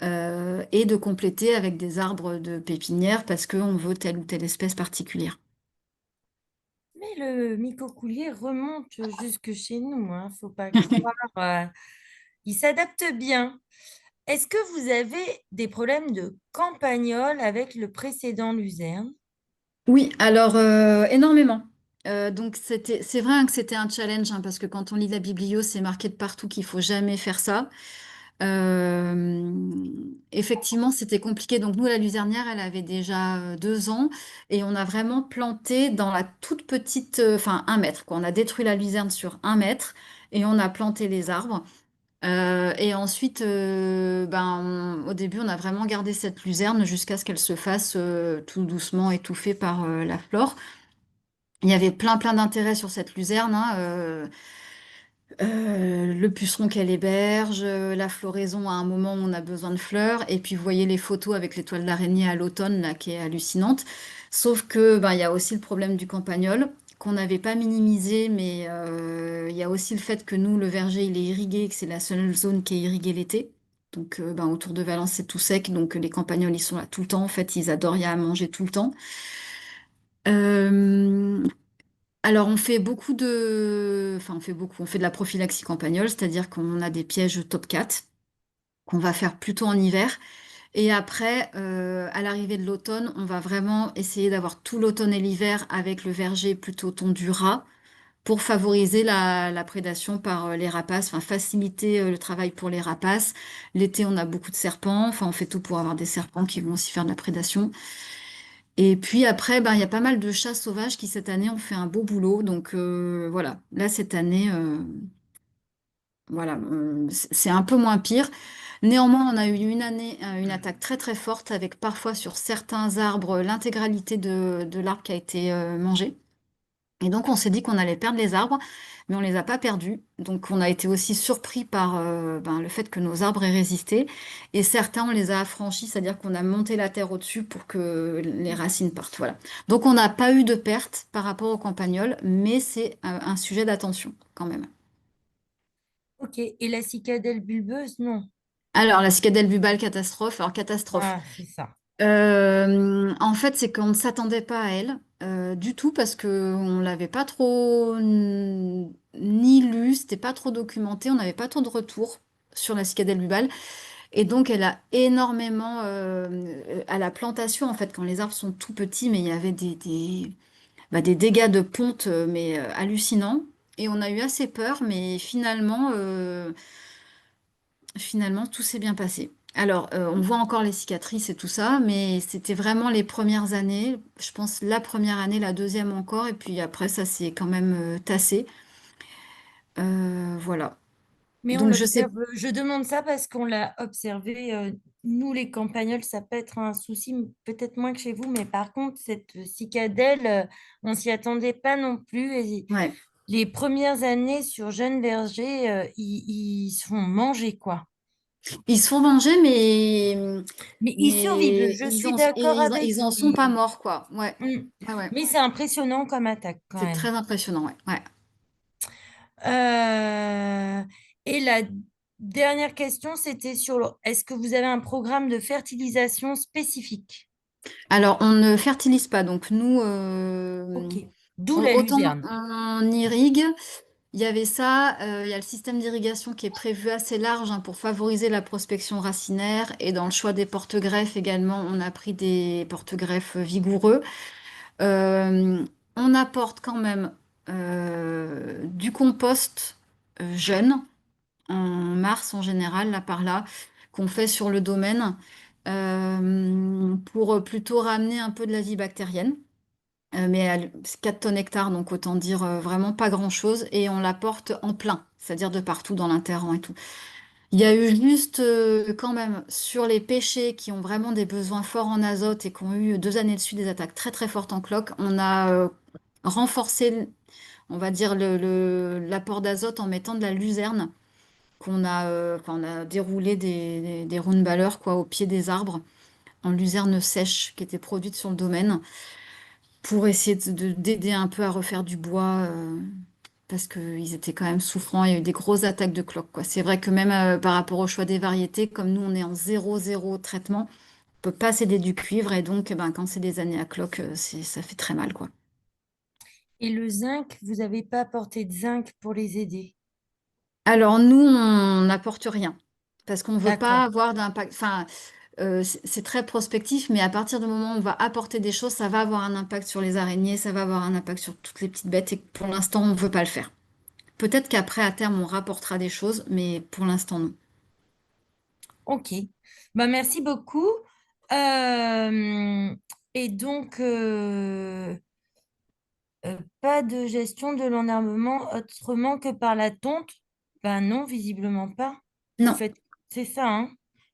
et de compléter avec des arbres de pépinière parce qu'on veut telle ou telle espèce particulière. Mais le micocoulier remonte jusque chez nous, hein, faut pas croire. Il s'adapte bien. Est-ce que vous avez des problèmes de campagnol avec le précédent luzerne? Oui, alors énormément. Donc c'est vrai hein, que c'était un challenge hein, parce que quand on lit la biblio, c'est marqué de partout qu'il faut jamais faire ça. Euh, Effectivement, c'était compliqué. Donc nous, la luzernière, elle avait déjà 2 ans et on a vraiment planté dans la toute petite, enfin 1 mètre, quoi. On a détruit la luzerne sur 1 mètre et on a planté les arbres. Et ensuite, au début, on a vraiment gardé cette luzerne jusqu'à ce qu'elle se fasse tout doucement étouffée par la flore. Il y avait plein d'intérêts sur cette luzerne, hein, le puceron qu'elle héberge, la floraison à un moment où on a besoin de fleurs, et puis vous voyez les photos avec l'étoile d'araignée à l'automne là qui est hallucinante. Sauf que il y a aussi le problème du campagnol qu'on n'avait pas minimisé, mais il y a aussi le fait que nous le verger il est irrigué, et que c'est la seule zone qui est irriguée l'été. Donc autour de Valence c'est tout sec, donc les campagnols ils sont là tout le temps. En fait ils adorent, il y a à manger tout le temps. Euh, alors, on fait beaucoup, on fait de la prophylaxie campagnole, c'est-à-dire qu'on a des pièges top 4 qu'on va faire plutôt en hiver. Et après, à l'arrivée de l'automne, on va vraiment essayer d'avoir tout l'automne et l'hiver avec le verger plutôt tondu ras pour favoriser la prédation par les rapaces, enfin faciliter le travail pour les rapaces. L'été, on a beaucoup de serpents, enfin on fait tout pour avoir des serpents qui vont aussi faire de la prédation. Et puis après, il y a pas mal de chats sauvages qui cette année ont fait un beau boulot. Donc voilà, là cette année, voilà, c'est un peu moins pire. Néanmoins, on a eu une année, une attaque très forte avec parfois sur certains arbres l'intégralité de l'arbre qui a été mangé. Et donc, on s'est dit qu'on allait perdre les arbres, mais on les a pas perdus. Donc, on a été aussi surpris par le fait que nos arbres aient résisté. Et certains, on les a affranchis, c'est-à-dire qu'on a monté la terre au-dessus pour que les racines partent. Voilà. Donc, on n'a pas eu de perte par rapport aux campagnols, mais c'est un sujet d'attention quand même. Ok, et la cicadelle bulbeuse, non. Alors, la cicadelle bubale, catastrophe. Alors, catastrophe. Ah, c'est ça. En fait, c'est qu'on ne s'attendait pas à elle du tout parce que on l'avait pas trop ni lu, c'était pas trop documenté, on n'avait pas trop de retours sur la cicadelle bubale. Et donc, elle a énormément à la plantation, en fait, quand les arbres sont tout petits, mais il y avait des dégâts de ponte, mais hallucinants. Et on a eu assez peur, mais finalement, tout s'est bien passé. Alors, on voit encore les cicatrices et tout ça, mais c'était vraiment les premières années. Je pense la première année, la deuxième encore, et puis après, ça s'est quand même tassé. Voilà. Mais on Donc, je sais. l'observe. Je demande ça parce qu'on l'a observé. Nous, les campagnols, ça peut être un souci, peut-être moins que chez vous, mais par contre, cette cicadelle, on s'y attendait pas non plus. Et Ouais. les premières années sur Jeune Berger, ils se font manger, quoi. Ils se font manger, Mais ils survivent, mais je suis d'accord avec ils vous. en sont pas morts, quoi. Ouais. Mm. Ouais, ouais. Mais c'est impressionnant comme attaque quand C'est même. très impressionnant, ouais. Ouais. Euh, et la dernière question, c'était sur est-ce que vous avez un programme de fertilisation spécifique? Alors, on ne fertilise pas, donc nous, Ok, d'où la autant luzerne. on irrigue. Il y avait ça, il y a le système d'irrigation qui est prévu assez large hein, pour favoriser la prospection racinaire et dans le choix des porte-greffes également, on a pris des porte-greffes vigoureux. Euh, on apporte quand même du compost jeune en mars en général, là par là, qu'on fait sur le domaine pour plutôt ramener un peu de la vie bactérienne. Mais 4 tonnes hectares, donc autant dire vraiment pas grand-chose, et on la porte en plein, c'est-à-dire de partout dans l'interrant et tout. Il y a eu juste quand même sur les pêchers qui ont vraiment des besoins forts en azote et qui ont eu 2 années de suite des attaques très fortes en cloque, on a renforcé, on va dire, l'apport d'azote en mettant de la luzerne on a déroulé des roundballers quoi, au pied des arbres en luzerne sèche qui était produite sur le domaine pour essayer d'aider un peu à refaire du bois parce qu'ils étaient quand même souffrants. Il y a eu des grosses attaques de cloques, quoi. C'est vrai que même par rapport au choix des variétés, comme nous, on est en 0 traitement, on peut pas céder du cuivre et donc quand c'est des années à cloques, ça fait très mal, quoi. Et le zinc, vous n'avez pas apporté de zinc pour les aider. Alors nous, on n'apporte rien parce qu'on ne veut pas D'accord. avoir d'impact. Enfin, c'est très prospectif, mais à partir du moment où on va apporter des choses, ça va avoir un impact sur les araignées, ça va avoir un impact sur toutes les petites bêtes, et pour l'instant, on ne veut pas le faire. Peut-être qu'après, à terme, on rapportera des choses, mais pour l'instant, non. Ok. Bah, merci beaucoup. Euh, et donc, pas de gestion de l'enherbement autrement que par la tonte? Ben non, visiblement pas. Vous Non. faites, c'est ça, hein?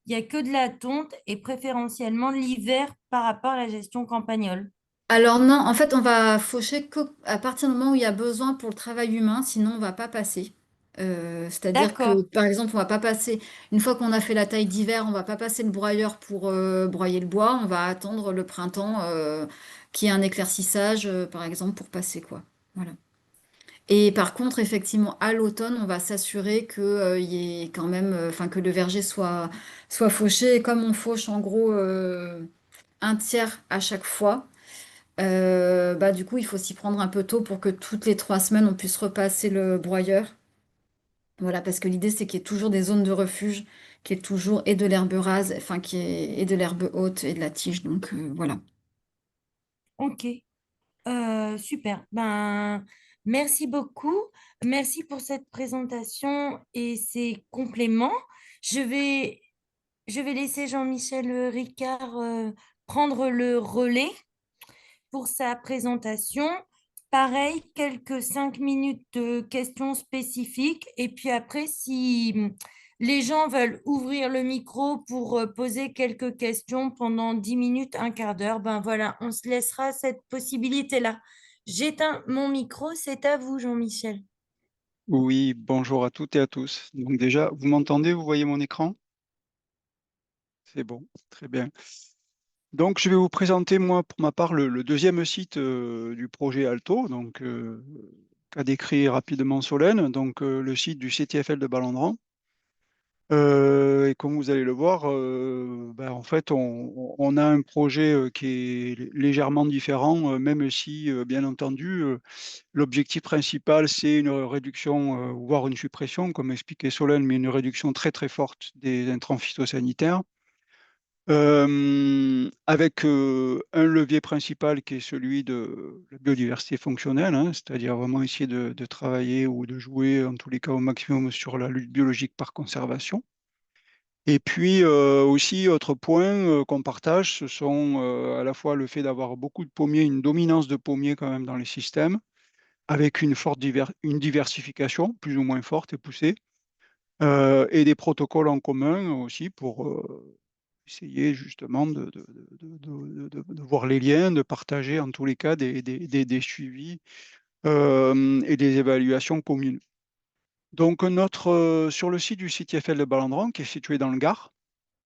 Il n'y a que de la tonte et préférentiellement l'hiver par rapport à la gestion campagnole. Alors non, en fait, on va faucher qu'à partir du moment où il y a besoin pour le travail humain, sinon on va pas passer. C'est-à-dire que, D'accord. par exemple, on va pas passer, une fois qu'on a fait la taille d'hiver, on va pas passer le broyeur pour broyer le bois, on va attendre le printemps qu'il y ait un éclaircissage, par exemple, pour passer, quoi. Voilà. Et par contre, effectivement, à l'automne, on va s'assurer que, y ait quand même, enfin, que le verger soit fauché. Et comme on fauche en gros un tiers à chaque fois, bah, du coup, il faut s'y prendre un peu tôt pour que toutes les 3 semaines, on puisse repasser le broyeur. Voilà, parce que l'idée, c'est qu'il y ait toujours des zones de refuge, qu'il y ait toujours et de l'herbe rase, enfin, et de l'herbe haute et de la tige. Donc, voilà. Ok. Super. Ben, merci beaucoup. Merci pour cette présentation et ces compléments. Je vais, je vais laisser Jean-Michel Ricard prendre le relais pour sa présentation. Pareil, quelques 5 minutes de questions spécifiques. Et puis après, si les gens veulent ouvrir le micro pour poser quelques questions pendant 10 minutes, un quart d'heure, ben voilà, on se laissera cette possibilité-là. J'éteins mon micro, c'est à vous, Jean-Michel. Oui, bonjour à toutes et à tous. Donc déjà, vous m'entendez, vous voyez mon écran? C'est bon, très bien. Donc je vais vous présenter, moi, pour ma part, le deuxième site du projet Alto, donc qu'a décrit rapidement Solène, donc le site du CTFL de Balandran. Et comme vous allez le voir, ben, en fait, on a un projet qui est légèrement différent, même si, bien entendu, l'objectif principal, c'est une réduction, voire une suppression, comme expliquait Solène, mais une réduction très très forte des intrants phytosanitaires, avec un levier principal qui est celui de la biodiversité fonctionnelle, hein, c'est-à-dire vraiment essayer de travailler ou de jouer, en tous les cas au maximum, sur la lutte biologique par conservation. Et puis aussi, autre point qu'on partage, ce sont à la fois le fait d'avoir beaucoup de pommiers, une dominance de pommiers quand même dans les systèmes, avec une diversification plus ou moins forte et poussée, et des protocoles en commun aussi pour essayer justement de voir les liens, de partager en tous les cas des suivis et des évaluations communes. Donc sur le site du CTFL de Balandran, qui est situé dans le Gard,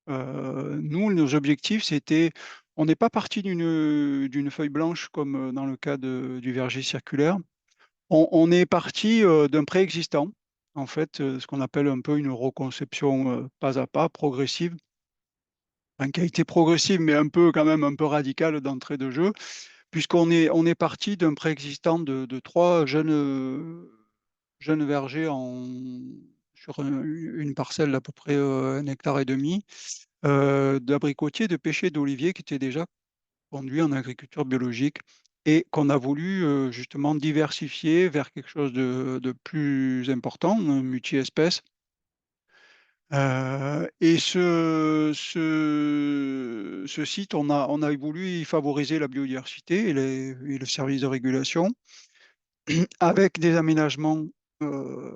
nous, nos objectifs, c'était, on n'est pas parti d'une feuille blanche comme dans le cas du verger circulaire. On est parti d'un préexistant, en fait, ce qu'on appelle un peu une reconception pas à pas, progressive, en qualité progressive, mais un peu quand même un peu radicale d'entrée de jeu, on est parti d'un préexistant de trois jeunes vergers sur une parcelle d'à peu près 1,5 hectare, d'abricotiers, de pêchers, d'oliviers qui étaient déjà conduits en agriculture biologique et qu'on a voulu justement diversifier vers quelque chose de plus important, un multi-espèces. Et ce site, on a voulu y favoriser la biodiversité et le service de régulation avec des aménagements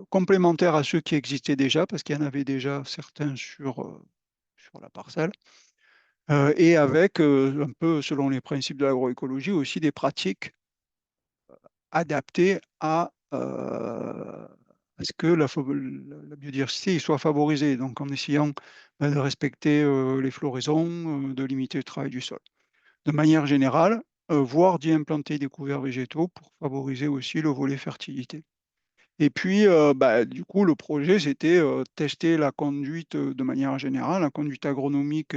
complémentaires à ceux qui existaient déjà, parce qu'il y en avait déjà certains sur la parcelle. Et avec, un peu selon les principes de l'agroécologie, aussi des pratiques adaptées à ce que la biodiversité y soit favorisée, donc en essayant de respecter les floraisons, de limiter le travail du sol. De manière générale, voire d'y implanter des couverts végétaux pour favoriser aussi le volet fertilité. Et puis, bah, du coup, le projet, c'était tester la conduite de manière générale, la conduite agronomique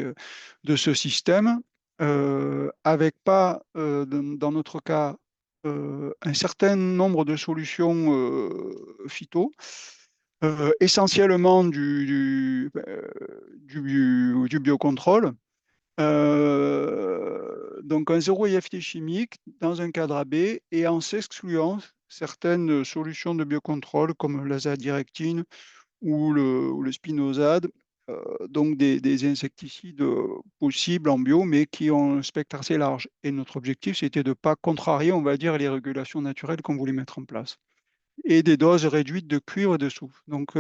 de ce système, avec pas, dans notre cas, un certain nombre de solutions phyto, essentiellement du biocontrôle, Donc un zéro IFT chimique dans un cadre AB et en s'excluant certaines solutions de biocontrôle comme l'azadirectine ou le spinosade, donc des insecticides possibles en bio, mais qui ont un spectre assez large. Et notre objectif, c'était de ne pas contrarier, on va dire, les régulations naturelles qu'on voulait mettre en place. Et des doses réduites de cuivre et de soufre. Donc,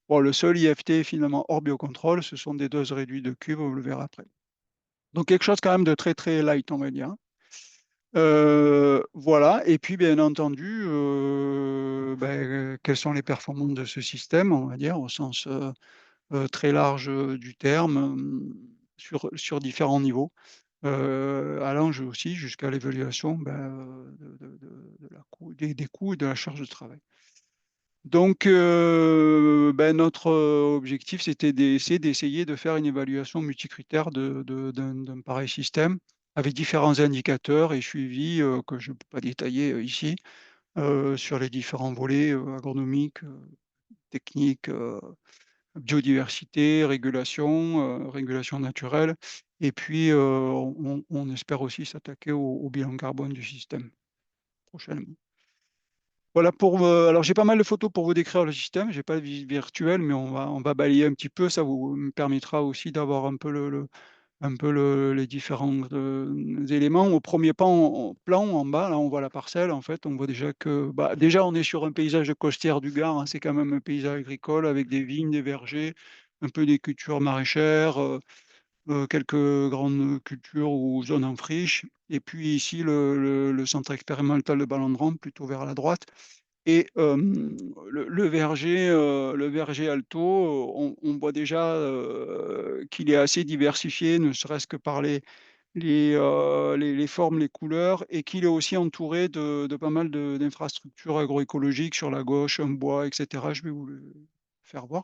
bon, le seul IFT finalement hors biocontrôle, ce sont des doses réduites de cuivre, vous le verrez après. Donc, quelque chose quand même de très, très light, on va dire. Voilà, et puis bien entendu, quelles sont les performances de ce système, on va dire, au sens très large du terme, sur différents niveaux, allant aussi jusqu'à l'évaluation des coûts et de la charge de travail. Donc, notre objectif, c'était d'essayer de faire une évaluation multicritère d'un pareil système avec différents indicateurs et suivis que je ne peux pas détailler ici sur les différents volets agronomiques, techniques, biodiversité, régulation naturelle. Et puis, on espère aussi s'attaquer au bilan carbone du système prochainement. Voilà alors j'ai pas mal de photos pour vous décrire le système. J'ai pas de visite virtuelle, mais on va balayer un petit peu. Ça vous me permettra aussi d'avoir un peu les différents éléments. Au premier plan en bas, là, on voit la parcelle. En fait, on voit déjà que, déjà, on est sur un paysage de costière du Gard, hein. C'est quand même un paysage agricole avec des vignes, des vergers, un peu des cultures maraîchères, quelques grandes cultures ou zones en friche. Et puis ici, le centre expérimental de Ballandran, plutôt vers la droite. Et le verger alto, on voit déjà qu'il est assez diversifié, ne serait-ce que par les formes, les couleurs, et qu'il est aussi entouré de pas mal d'infrastructures agroécologiques sur la gauche, un bois, etc. Je vais vous le faire voir.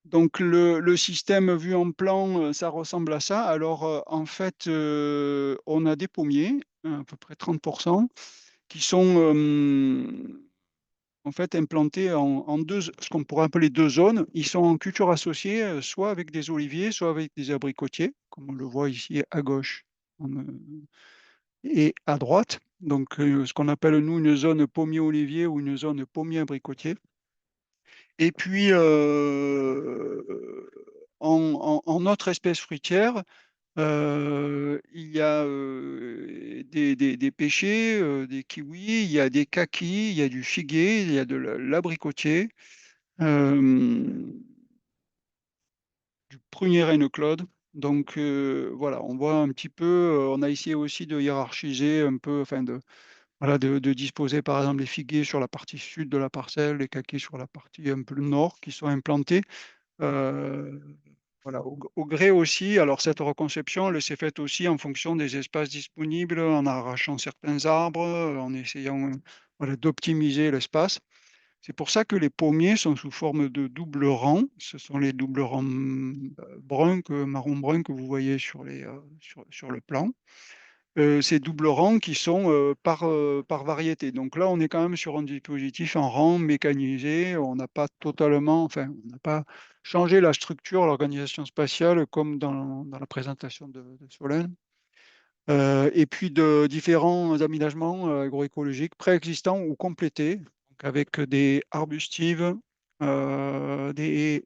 Donc le système vu en plan, ça ressemble à ça. Alors, en fait, on a des pommiers, à peu près 30, qui sont, en fait, implantés en 2, ce qu'on pourrait appeler 2 zones. Ils sont en culture associée, soit avec des oliviers, soit avec des abricotiers, comme on le voit ici à gauche, et à droite. Donc, ce qu'on appelle, nous, une zone pommier-olivier ou une zone pommier-abricotier. Et puis, en autre espèce fruitière, il y a des pêchers, des kiwis, il y a des kakis, il y a du figuier, il y a de l'abricotier, du prunier reine Claude. Donc voilà, on voit un petit peu, on a essayé aussi de hiérarchiser un peu, enfin voilà, de disposer par exemple les figuiers sur la partie sud de la parcelle, les kakis sur la partie un peu nord qui sont implantés. Euh, voilà, au gré aussi, alors cette reconception, elle s'est faite aussi en fonction des espaces disponibles, en arrachant certains arbres, en essayant voilà, d'optimiser l'espace. C'est pour ça que les pommiers sont sous forme de double rang. Ce sont les doubles rangs marron brun que vous voyez sur le plan. Ces doubles rangs qui sont par variété. Donc là, on est quand même sur un dispositif en rang mécanisé. On n'a pas totalement, enfin, on n'a pas changé la structure, l'organisation spatiale comme dans la présentation de Solène. Et puis de différents aménagements agroécologiques préexistants ou complétés, donc avec des arbustives, des haies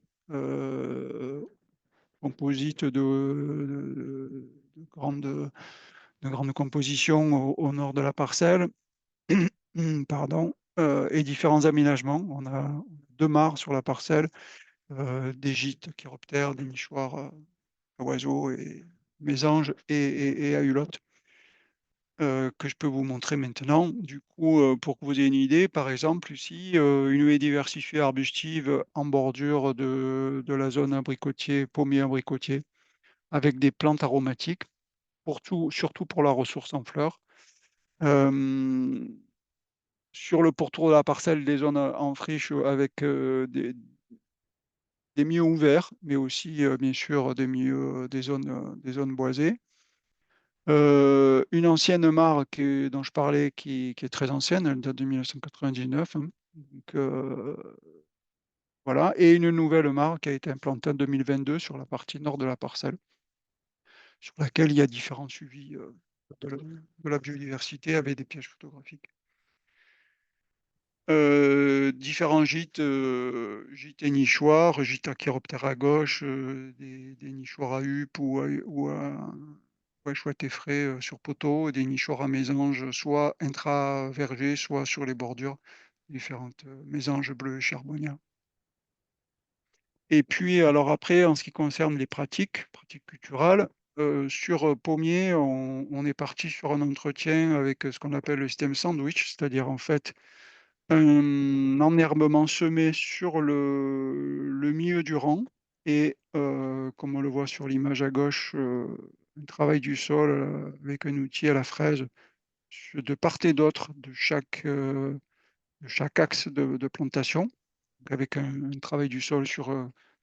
composites de grande composition au nord de la parcelle, pardon, et différents aménagements. On a 2 mares sur la parcelle, des gîtes chiroptères, des nichoirs à oiseaux et mésanges et à hulottes, que je peux vous montrer maintenant. Du coup, pour que vous ayez une idée, par exemple, ici, une haie diversifiée arbustive en bordure de la zone abricotier, pommier abricotier, avec des plantes aromatiques, surtout pour la ressource en fleurs. Sur le pourtour de la parcelle, des zones en friche avec des milieux ouverts, mais aussi, bien sûr, des zones boisées. Une ancienne mare dont je parlais, qui est très ancienne, elle date de 1999, hein. Donc, Voilà, et une nouvelle mare qui a été implantée en 2022 sur la partie nord de la parcelle, sur laquelle il y a différents suivis de la biodiversité avec des pièges photographiques. Différents gîtes, gîtes et nichoirs, gîtes à chiroptère à gauche, des nichoirs à huppe ou à chouette et frais sur poteau, et des nichoirs à mésanges, soit intra-vergers, soit sur les bordures, différentes mésanges bleus et charbonnières. Et puis, alors après, en ce qui concerne les pratiques culturales, sur pommier, on est parti sur un entretien avec ce qu'on appelle le système sandwich, c'est-à-dire en fait un enherbement semé sur le milieu du rang et comme on le voit sur l'image à gauche, un travail du sol avec un outil à la fraise de part et d'autre de chaque axe de plantation, donc avec un travail du sol sur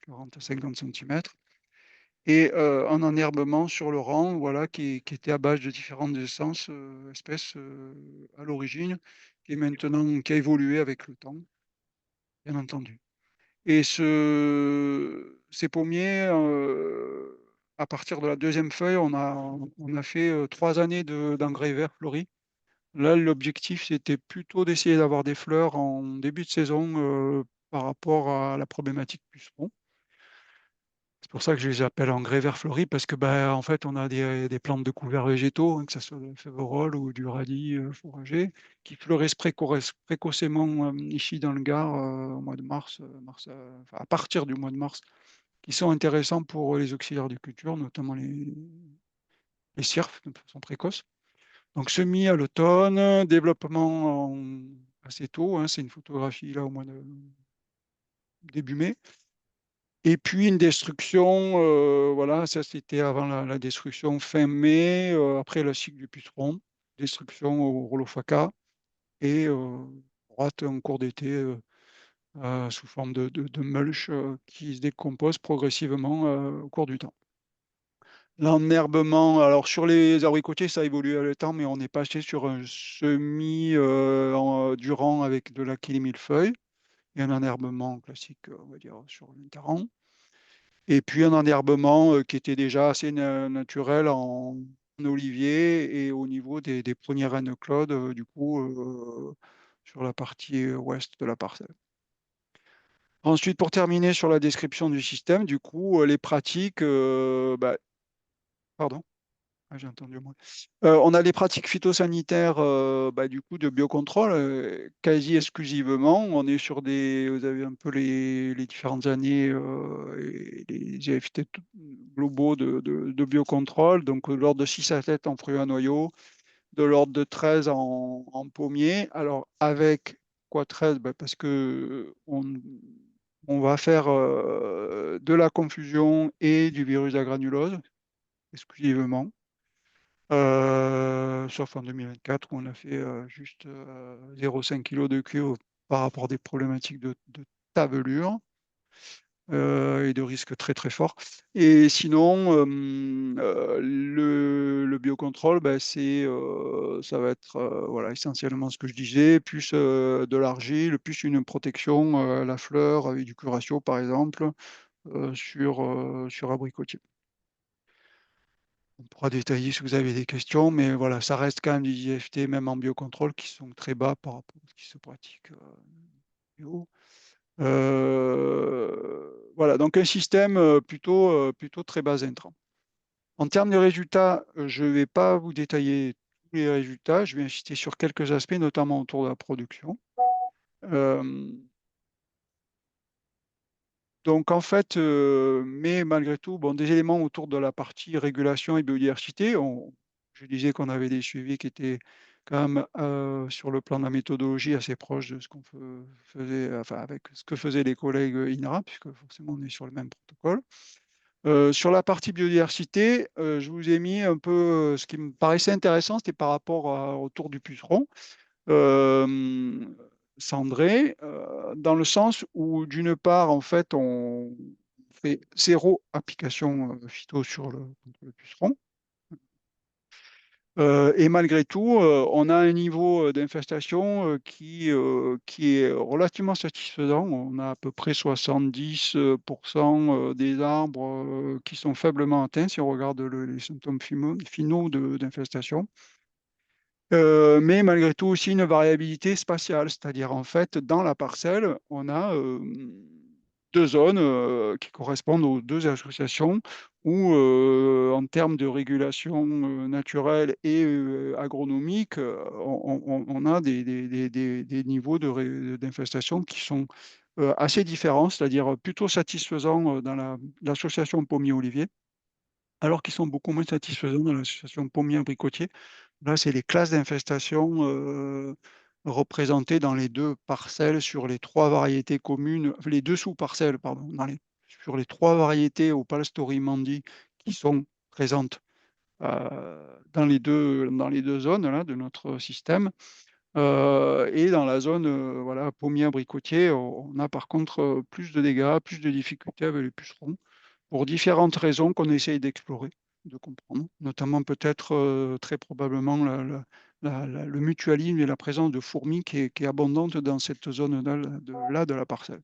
40 à 50 centimètres et un enherbement sur le rang, voilà, qui était à base de différentes espèces à l'origine, qui a évolué avec le temps, bien entendu. Et ces pommiers, à partir de la deuxième feuille, on a fait 3 années d'engrais verts fleuris. Là, l'objectif, c'était plutôt d'essayer d'avoir des fleurs en début de saison par rapport à la problématique puceron. C'est pour ça que je les appelle engrais verts fleuris, parce que ben, en fait, on a des plantes de couverts végétaux, hein, que ce soit le févrole ou du radis fourragé, qui fleurissent précocement ici dans le Gard au mois de mars, enfin, à partir du mois de mars, qui sont intéressants pour les auxiliaires de culture, notamment les cirfes de façon précoce. Donc semis à l'automne, développement assez tôt, hein, c'est une photographie là au mois de début mai. Et puis une destruction, voilà, ça c'était avant la destruction fin mai, après le cycle du puceron, destruction au rouleau faca et droite en cours d'été sous forme de mulch qui se décompose progressivement au cours du temps. L'enherbement, alors sur les abricotiers, ça a évolué avec le temps, mais on est passé sur un semis durant avec de la millefeuille et un enherbement classique, on va dire, sur l'interrang. Et puis un enherbement qui était déjà assez naturel en olivier et au niveau des premières reines Claude, du coup, sur la partie ouest de la parcelle. Ensuite, pour terminer sur la description du système, du coup, les pratiques, pardon. Ah, j'ai entendu moi. On a les pratiques phytosanitaires du coup de biocontrôle quasi exclusivement. On est sur vous avez un peu les différentes années et les GFT globaux de biocontrôle. Donc de l'ordre de 6 à 7 en fruits à noyaux, de l'ordre de 13 en pommiers. Alors avec quoi 13? Parce que on va faire de la confusion et du virus à granulose exclusivement. Sauf en 2024 où on a fait juste 0,5 kg de cuivre par rapport à des problématiques de tavelure et de risques très très forts. Et sinon, le biocontrôle, ça va être voilà, essentiellement ce que je disais, plus de l'argile, plus une protection à la fleur avec du curatio par exemple sur abricotier. On pourra détailler si vous avez des questions, mais voilà, ça reste quand même des IFT, même en biocontrôle, qui sont très bas par rapport à ce qui se pratique bio. Voilà, donc un système plutôt très bas intrant. En termes de résultats, je ne vais pas vous détailler tous les résultats, je vais insister sur quelques aspects, notamment autour de la production. Donc en fait, mais malgré tout, bon, des éléments autour de la partie régulation et biodiversité. Je disais qu'on avait des suivis qui étaient quand même sur le plan de la méthodologie assez proches de ce qu'on faisait, enfin avec ce que faisaient les collègues INRA, puisque forcément on est sur le même protocole. Sur la partie biodiversité, je vous ai mis un peu ce qui me paraissait intéressant, c'était par rapport autour du puceron cendré, dans le sens où, d'une part, en fait, on fait zéro application phyto sur le puceron. Et malgré tout, on a un niveau d'infestation qui est relativement satisfaisant. On a à peu près 70% des arbres qui sont faiblement atteints si on regarde les symptômes finaux d'infestation. Mais malgré tout aussi une variabilité spatiale, c'est-à-dire en fait dans la parcelle, on a deux zones qui correspondent aux deux associations où en termes de régulation naturelle et agronomique, on a des niveaux d'infestation qui sont assez différents, c'est-à-dire plutôt satisfaisants dans l'association pommier-olivier, alors qu'ils sont beaucoup moins satisfaisants dans l'association pommier-abricotier. Là, c'est les classes d'infestation représentées dans les deux parcelles sur les trois variétés communes, les deux sous-parcelles, pardon, sur les trois variétés au Story-Mandy qui sont présentes dans les deux zones là, de notre système. Et dans la zone voilà, pommier-abricotier, on a par contre plus de dégâts, plus de difficultés avec les pucerons pour différentes raisons qu'on essaye d'explorer, de comprendre, notamment peut-être très probablement le mutualisme et la présence de fourmis qui est abondante dans cette zone-là de la parcelle.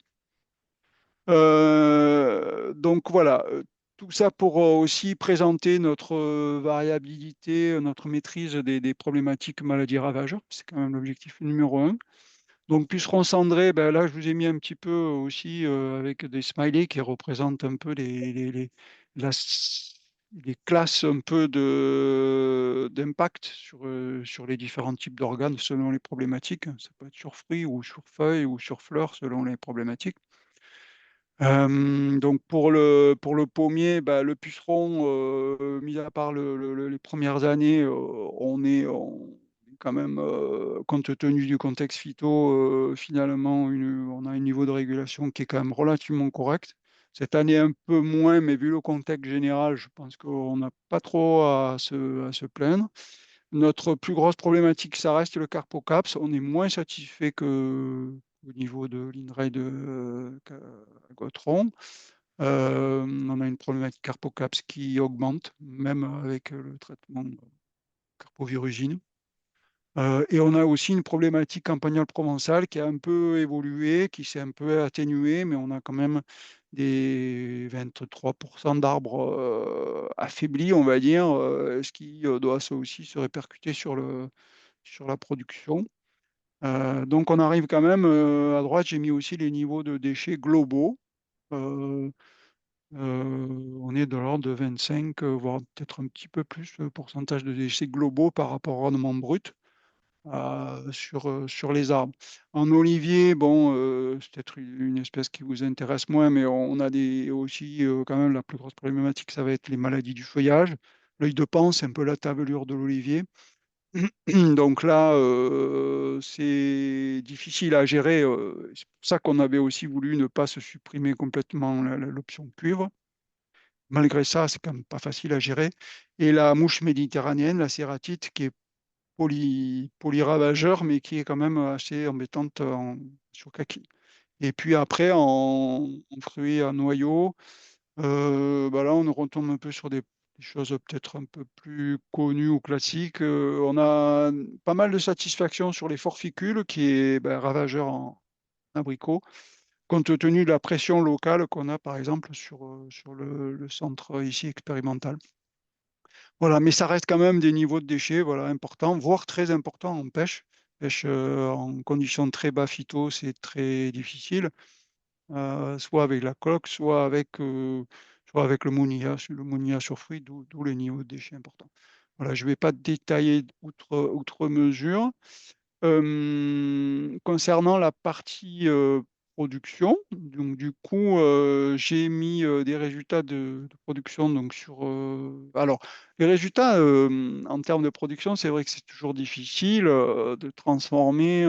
Donc voilà, tout ça pour aussi présenter notre variabilité, notre maîtrise des problématiques maladies ravageurs. C'est quand même l'objectif numéro un. Donc, pucerons cendrés, ben là, je vous ai mis un petit peu aussi avec des smileys qui représentent un peu la les classes un peu d'impact sur les différents types d'organes selon les problématiques. Ça peut être sur fruits ou sur feuilles ou sur fleurs selon les problématiques. Donc pour le pommier, bah, le puceron, mis à part les premières années, on est quand même, compte tenu du contexte phyto, finalement, on a un niveau de régulation qui est quand même relativement correct. Cette année, un peu moins, mais vu le contexte général, je pense qu'on n'a pas trop à se plaindre. Notre plus grosse problématique, ça reste le Carpocaps. On est moins satisfait au niveau de l'INRAE de Gautron. On a une problématique Carpocaps qui augmente, même avec le traitement Carpovirugine. Et on a aussi une problématique campagnole provençale qui a un peu évolué, qui s'est un peu atténuée, mais on a quand même des 23% d'arbres affaiblis, on va dire, ce qui doit aussi se répercuter sur la production. Donc on arrive quand même, à droite, j'ai mis aussi les niveaux de déchets globaux. Euh, on est de l'ordre de 25, voire peut-être un petit peu plus, pourcentage de déchets globaux par rapport au rendement brut sur les arbres. En olivier, bon, c'est peut-être une espèce qui vous intéresse moins, mais on a aussi quand même la plus grosse problématique, ça va être les maladies du feuillage. L'œil de paon, c'est un peu la tavelure de l'olivier. Donc là, c'est difficile à gérer. C'est pour ça qu'on avait aussi voulu ne pas se supprimer complètement l'option cuivre. Malgré ça, c'est quand même pas facile à gérer. Et la mouche méditerranéenne, la cératite, qui est polyravageur, mais qui est quand même assez embêtante sur kaki. Et puis après, en fruits à noyaux, bah là, on retombe un peu sur des choses peut-être un peu plus connues ou classiques. On a pas mal de satisfaction sur les forficules, qui est ravageur en abricot, compte tenu de la pression locale qu'on a, par exemple, sur le centre ici expérimental. Voilà, mais ça reste quand même des niveaux de déchets voilà, importants, voire très importants en pêche. Pêche en conditions très bas phyto, c'est très difficile, soit avec la coque, soit avec le monia sur fruits, d'où les niveaux de déchets importants. Voilà, je ne vais pas détailler outre mesure. Concernant la partie production, donc du coup, j'ai mis des résultats de production donc alors, les résultats en termes de production, c'est vrai que c'est toujours difficile de transformer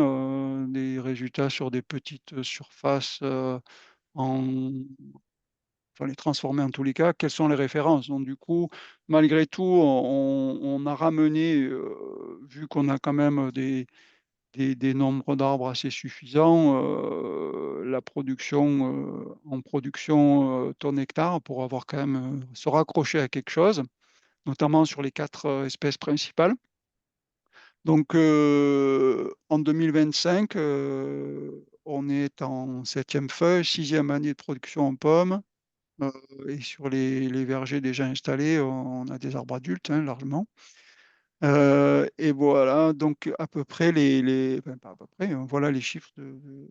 des résultats sur des petites surfaces en. Enfin, les transformer en tous les cas, quelles sont les références? Donc du coup, malgré tout, on a ramené, vu qu'on a quand même des nombres d'arbres assez suffisants, la production, en production, tonne hectare pour avoir quand même, se raccrocher à quelque chose, notamment sur les 4 espèces principales. Donc, en 2025, on est en septième feuille, sixième année de production en pommes. euh, et sur les vergers déjà installés, on a des arbres adultes, hein, largement. Et voilà, donc à peu près enfin, pas à peu près, hein, voilà les chiffres de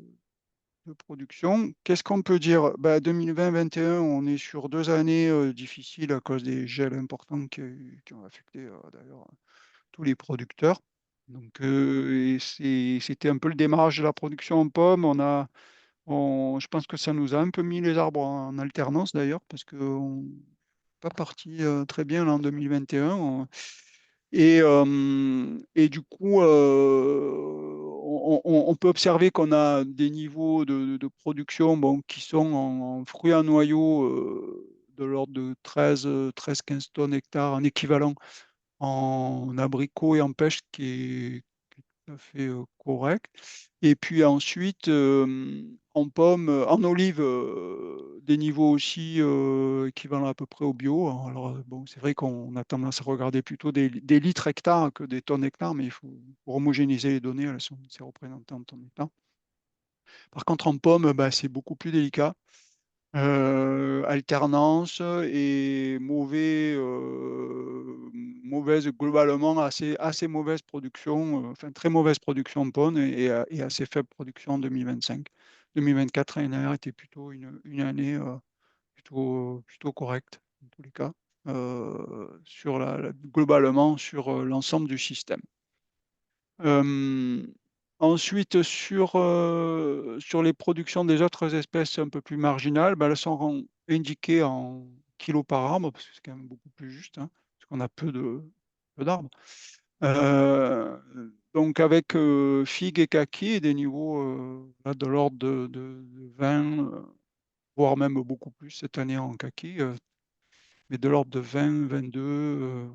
production. Qu'est-ce qu'on peut dire? Bah, 2020-2021, on est sur 2 années difficiles à cause des gels importants qui ont affecté d'ailleurs tous les producteurs. Donc, c'était un peu le démarrage de la production en pommes. Je pense que ça nous a un peu mis les arbres en alternance d'ailleurs, parce qu'on n'est pas parti très bien là, en 2021. Et du coup, on peut observer qu'on a des niveaux de production bon, qui sont en fruits à noyaux de l'ordre de 13-15 tonnes hectares en équivalent en abricot et en pêche qui est tout à fait correct. Et puis ensuite, en pommes, en olives, des niveaux aussi équivalents à peu près au bio. Alors, bon, c'est vrai qu'on a tendance à regarder plutôt des litres hectares que des tonnes hectares, mais il faut pour homogénéiser les données, c'est représenté en tonnes hectares. Par contre, en pommes, bah, c'est beaucoup plus délicat. Alternance et mauvaise, globalement assez mauvaise production, enfin très mauvaise production en pommes et assez faible production en 2025. 2024 l'année dernière était plutôt une année plutôt correcte, en tous les cas, globalement sur l'ensemble du système. Euh, Ensuite, sur les productions des autres espèces un peu plus marginales, ben, elles sont indiquées en kilos par arbre, parce que c'est quand même beaucoup plus juste, hein, parce qu'on a peu d'arbres. Euh, donc avec figues et kakis, des niveaux là, de l'ordre de 20, voire même beaucoup plus cette année en kaki, mais de l'ordre de 20, 22.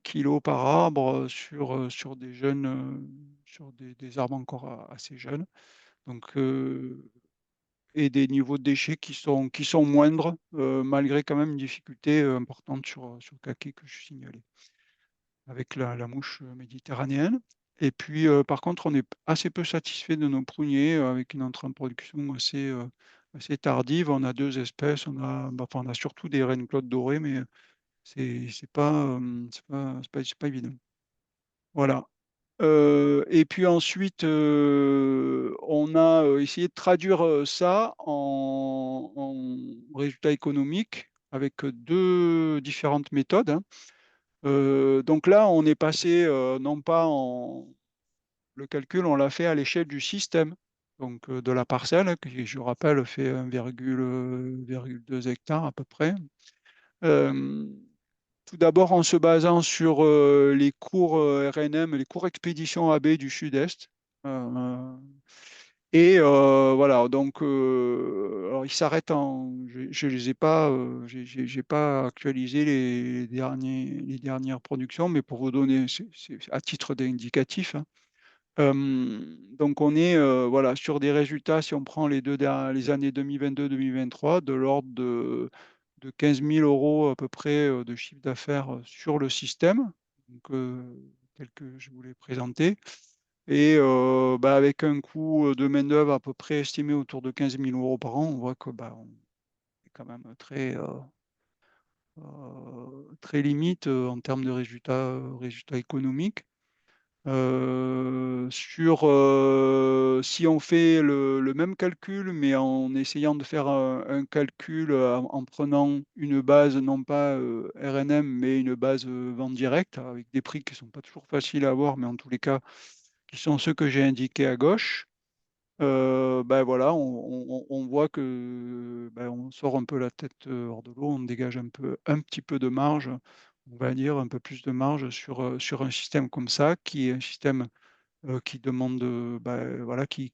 Kilos par arbre sur des jeunes, sur des arbres encore assez jeunes. Donc, et des niveaux de déchets qui sont moindres, malgré quand même une difficulté importante sur le kaki que je signalais, avec la mouche méditerranéenne. Et puis, par contre, on est assez peu satisfait de nos pruniers, avec une entrée en production assez tardive. On a deux espèces, enfin, on a surtout des reines claude dorées, mais c'est pas évident. Voilà. Et puis ensuite, on a essayé de traduire ça en résultats économiques avec deux différentes méthodes, hein. Donc là, on est passé non pas en... Le calcul, on l'a fait à l'échelle du système, donc de la parcelle, qui, je rappelle, fait 1,2 hectares à peu près. Euh, Tout d'abord en se basant sur les cours RNM, les cours expédition AB du Sud-Est. Euh, et voilà, donc alors ils s'arrêtent je les ai pas, j'ai pas actualisé les dernières productions, mais pour vous donner, c'est à titre d'indicatif, hein. Donc on est voilà, sur des résultats, si on prend les années 2022-2023, de l'ordre de 15 000 euros à peu près de chiffre d'affaires sur le système, donc, tel que je vous l'ai présenté, et bah, avec un coût de main-d'œuvre à peu près estimé autour de 15 000 euros par an. On voit que bah, on est quand même très limite en termes de résultats économiques. Si on fait le même calcul, mais en essayant de faire un calcul en prenant une base, non pas RNM, mais une base vente directe, avec des prix qui ne sont pas toujours faciles à avoir, mais en tous les cas, qui sont ceux que j'ai indiqués à gauche, ben voilà, on voit que ben, on sort un peu la tête hors de l'eau, on dégage un petit peu de marge, on va dire un peu plus de marge sur un système comme ça, qui est un système qui demande, voilà, qui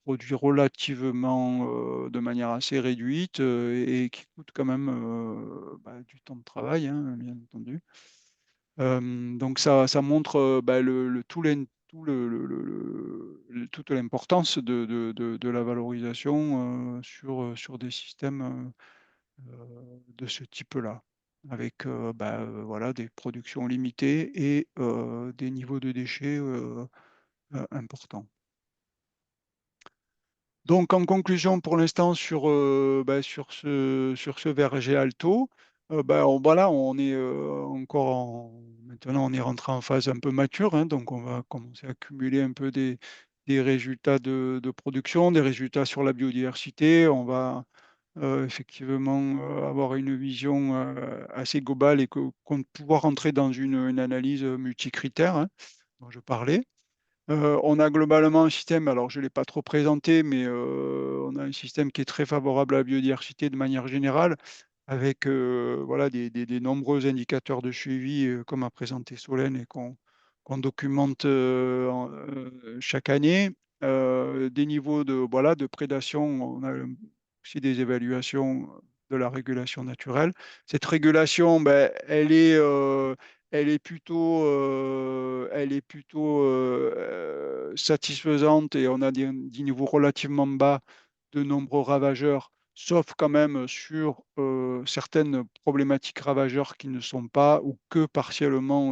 produit relativement de manière assez réduite et qui coûte quand même du temps de travail, hein, bien entendu. Donc ça montre toute l'importance de la valorisation sur des systèmes de ce type-là. avec voilà, des productions limitées et des niveaux de déchets importants. Donc, en conclusion, pour l'instant, sur ce verger alto, voilà, on est maintenant, on est rentré en phase un peu mature, hein, donc on va commencer à cumuler un peu des résultats de production, des résultats sur la biodiversité. On va effectivement avoir une vision assez globale et pouvoir rentrer dans une analyse multicritère, hein, dont je parlais. On a globalement un système, alors je ne l'ai pas trop présenté, mais on a un système qui est très favorable à la biodiversité de manière générale, avec voilà, des nombreux indicateurs de suivi, comme a présenté Solène, et qu'on documente chaque année. Des niveaux voilà, de prédation, on a aussi des évaluations de la régulation naturelle. Cette régulation, elle est plutôt satisfaisante, et on a des niveaux relativement bas de nombreux ravageurs, sauf quand même sur certaines problématiques ravageurs qui ne sont pas ou que partiellement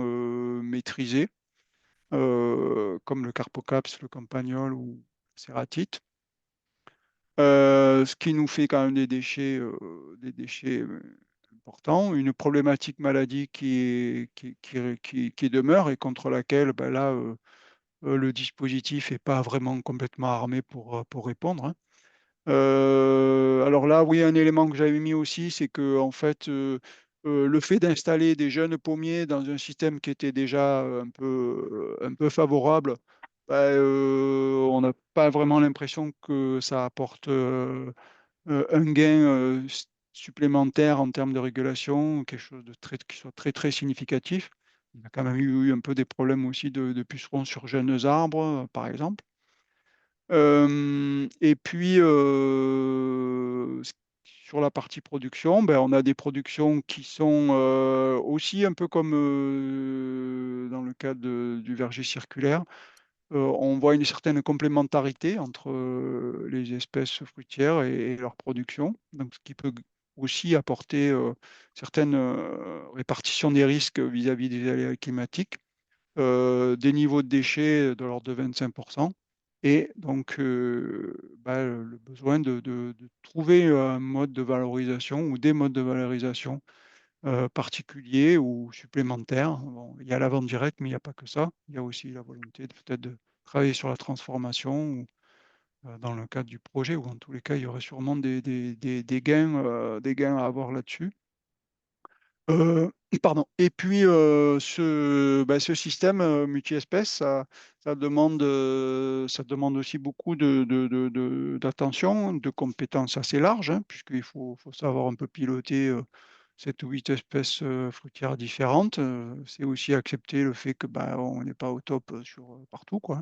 maîtrisées, comme le carpocaps, le campagnol ou la cératite. Ce qui nous fait quand même des déchets importants, une problématique maladie qui demeure et contre laquelle là, le dispositif n'est pas vraiment complètement armé pour répondre, hein. Alors là, oui, un élément que j'avais mis aussi, c'est que en fait, le fait d'installer des jeunes pommiers dans un système qui était déjà un peu favorable, on n'a pas vraiment l'impression que ça apporte un gain supplémentaire en termes de régulation, quelque chose qui soit très très significatif. On a quand même eu un peu des problèmes aussi de pucerons sur jeunes arbres, par exemple. Et puis, sur la partie production, on a des productions qui sont aussi un peu comme dans le cas du verger circulaire. On voit une certaine complémentarité entre les espèces fruitières et leur production, donc ce qui peut aussi apporter certaines répartitions des risques vis-à-vis des aléas climatiques, des niveaux de déchets de l'ordre de 25%, et donc le besoin de trouver un mode de valorisation ou des modes de valorisation particuliers ou supplémentaires. Bon, il y a la vente directe, mais il n'y a pas que ça. Il y a aussi la volonté peut-être de travailler sur la transformation, ou, dans le cadre du projet, ou en tous les cas, il y aurait sûrement des gains à avoir là-dessus. Heu, Pardon. Et puis, ce système, multi-espèces, ça demande aussi beaucoup d'attention, de compétences assez larges, hein, puisqu'il faut savoir un peu piloter, 7 ou 8 espèces, fruitières différentes. C'est aussi accepter le fait que, on n'est pas au top, partout, quoi.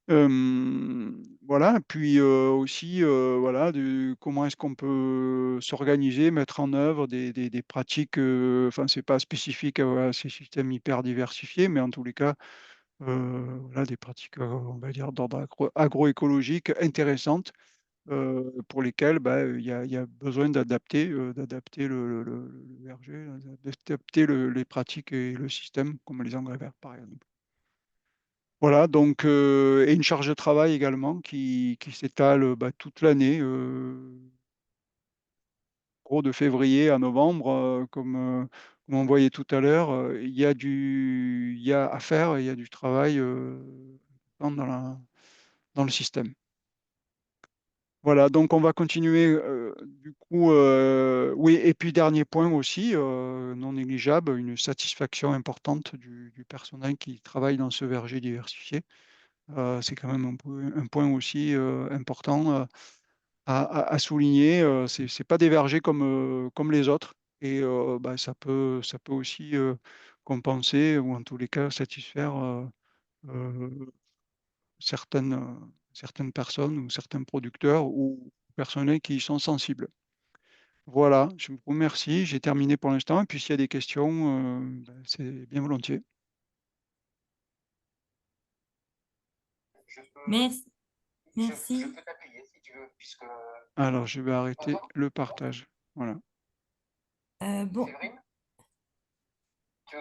Voilà, puis, aussi, voilà, comment est-ce qu'on peut s'organiser, mettre en œuvre des pratiques, enfin, c'est pas spécifique à ces systèmes hyper diversifiés, mais en tous les cas, voilà, des pratiques, on va dire d'ordre agroécologique intéressantes, pour lesquelles, il y a besoin d'adapter le verger, d'adapter les pratiques et le système, comme les engrais verts, par exemple. Voilà, donc, et une charge de travail également qui s'étale toute l'année, gros, de février à novembre, comme on voyait tout à l'heure, il y a à faire, il y a du travail dans le système. Voilà, donc on va continuer. Du coup, oui, et puis dernier point aussi, non négligeable, une satisfaction importante du personnel qui travaille dans ce verger diversifié. C'est quand même un point aussi important à souligner. C'est pas des vergers comme les autres, et ça peut aussi compenser, ou en tous les cas satisfaire euh, certaines personnes ou certains producteurs ou personnels qui y sont sensibles. Voilà, je vous remercie. J'ai terminé pour l'instant, et puis s'il y a des questions, c'est bien volontiers. Merci. Merci. Alors, je vais arrêter le partage. Voilà. Bon,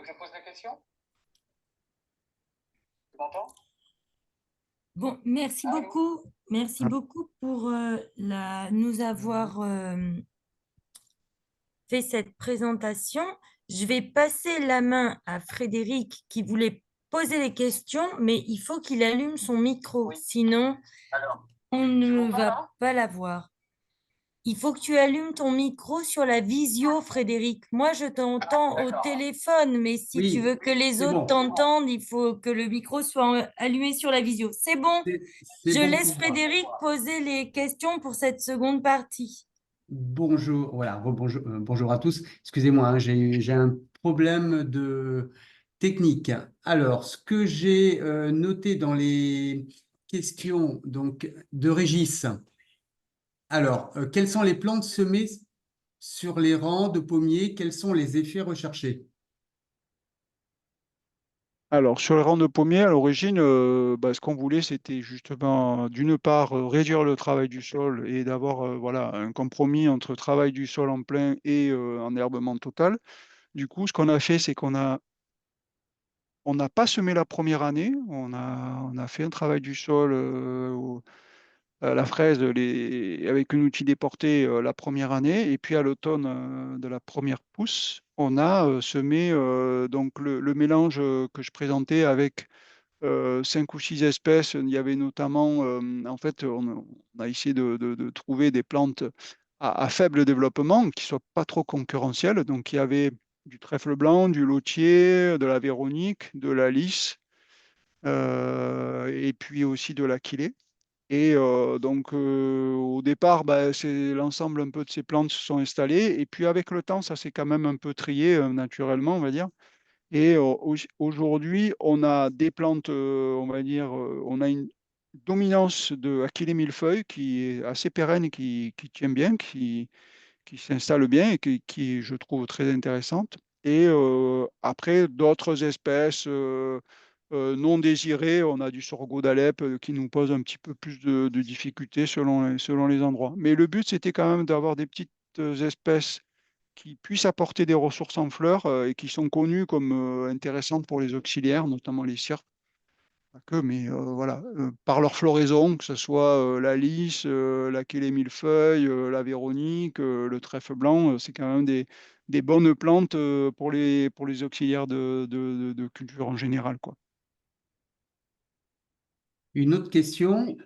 que je pose la question? Tu m'entends? Bon, merci Allô? beaucoup. Merci Ah, beaucoup pour nous avoir fait cette présentation. Je vais passer la main à Frédéric qui voulait poser les questions, mais il faut qu'il allume son micro, Oui. sinon Alors, on tu ne m'entends va là? pas la voir. Il faut que tu allumes ton micro sur la visio, Frédéric. Moi, je t'entends au D'accord. téléphone, mais si tu Oui, veux que les c'est autres bon. t'entendent, il faut que le micro soit allumé sur la visio. C'est bon. C'est Je bon laisse pour moi. Frédéric poser les questions pour cette seconde partie. Bonjour, voilà, rebonjour, bonjour à tous. Excusez-moi, hein, j'ai un problème de technique. Alors, ce que j'ai noté dans les questions donc, de Régis, alors, quelles sont les plantes semées sur les rangs de pommiers? Quels sont les effets recherchés? alors, sur les rangs de pommiers, à l'origine, ce qu'on voulait, c'était justement, d'une part, réduire le travail du sol et d'avoir voilà, un compromis entre travail du sol en plein et enherbement total. Du coup, ce qu'on a fait, c'est on n'a pas semé la première année. On a fait un travail du sol, la fraise, avec un outil déporté la première année. Et puis à l'automne de la première pousse, on a semé donc le mélange que je présentais avec 5 ou 6 espèces. Il y avait notamment, en fait, on a essayé de trouver des plantes à faible développement, qui ne soient pas trop concurrentielles. Donc, il y avait du trèfle blanc, du lotier, de la véronique, de la lys, et puis aussi de l'aquilée. Et au départ, c'est l'ensemble un peu de ces plantes se sont installées. Et puis, avec le temps, ça s'est quand même un peu trié naturellement, on va dire. Et aujourd'hui, on a des plantes, on va dire, on a une dominance de Achillée millefeuille qui est assez pérenne, qui tient bien, qui s'installe bien et qui, je trouve, très intéressante. Et après, d'autres espèces non désirées, on a du sorgho d'Alep qui nous pose un petit peu plus de difficultés selon les endroits. Mais le but, c'était quand même d'avoir des petites espèces qui puissent apporter des ressources en fleurs et qui sont connues comme intéressantes pour les auxiliaires, notamment les cires. Pas que, mais voilà, par leur floraison, que ce soit la lys, la quélée millefeuille, la véronique, le trèfle blanc, c'est quand même des bonnes plantes pour les auxiliaires de culture en général, quoi. Une autre question,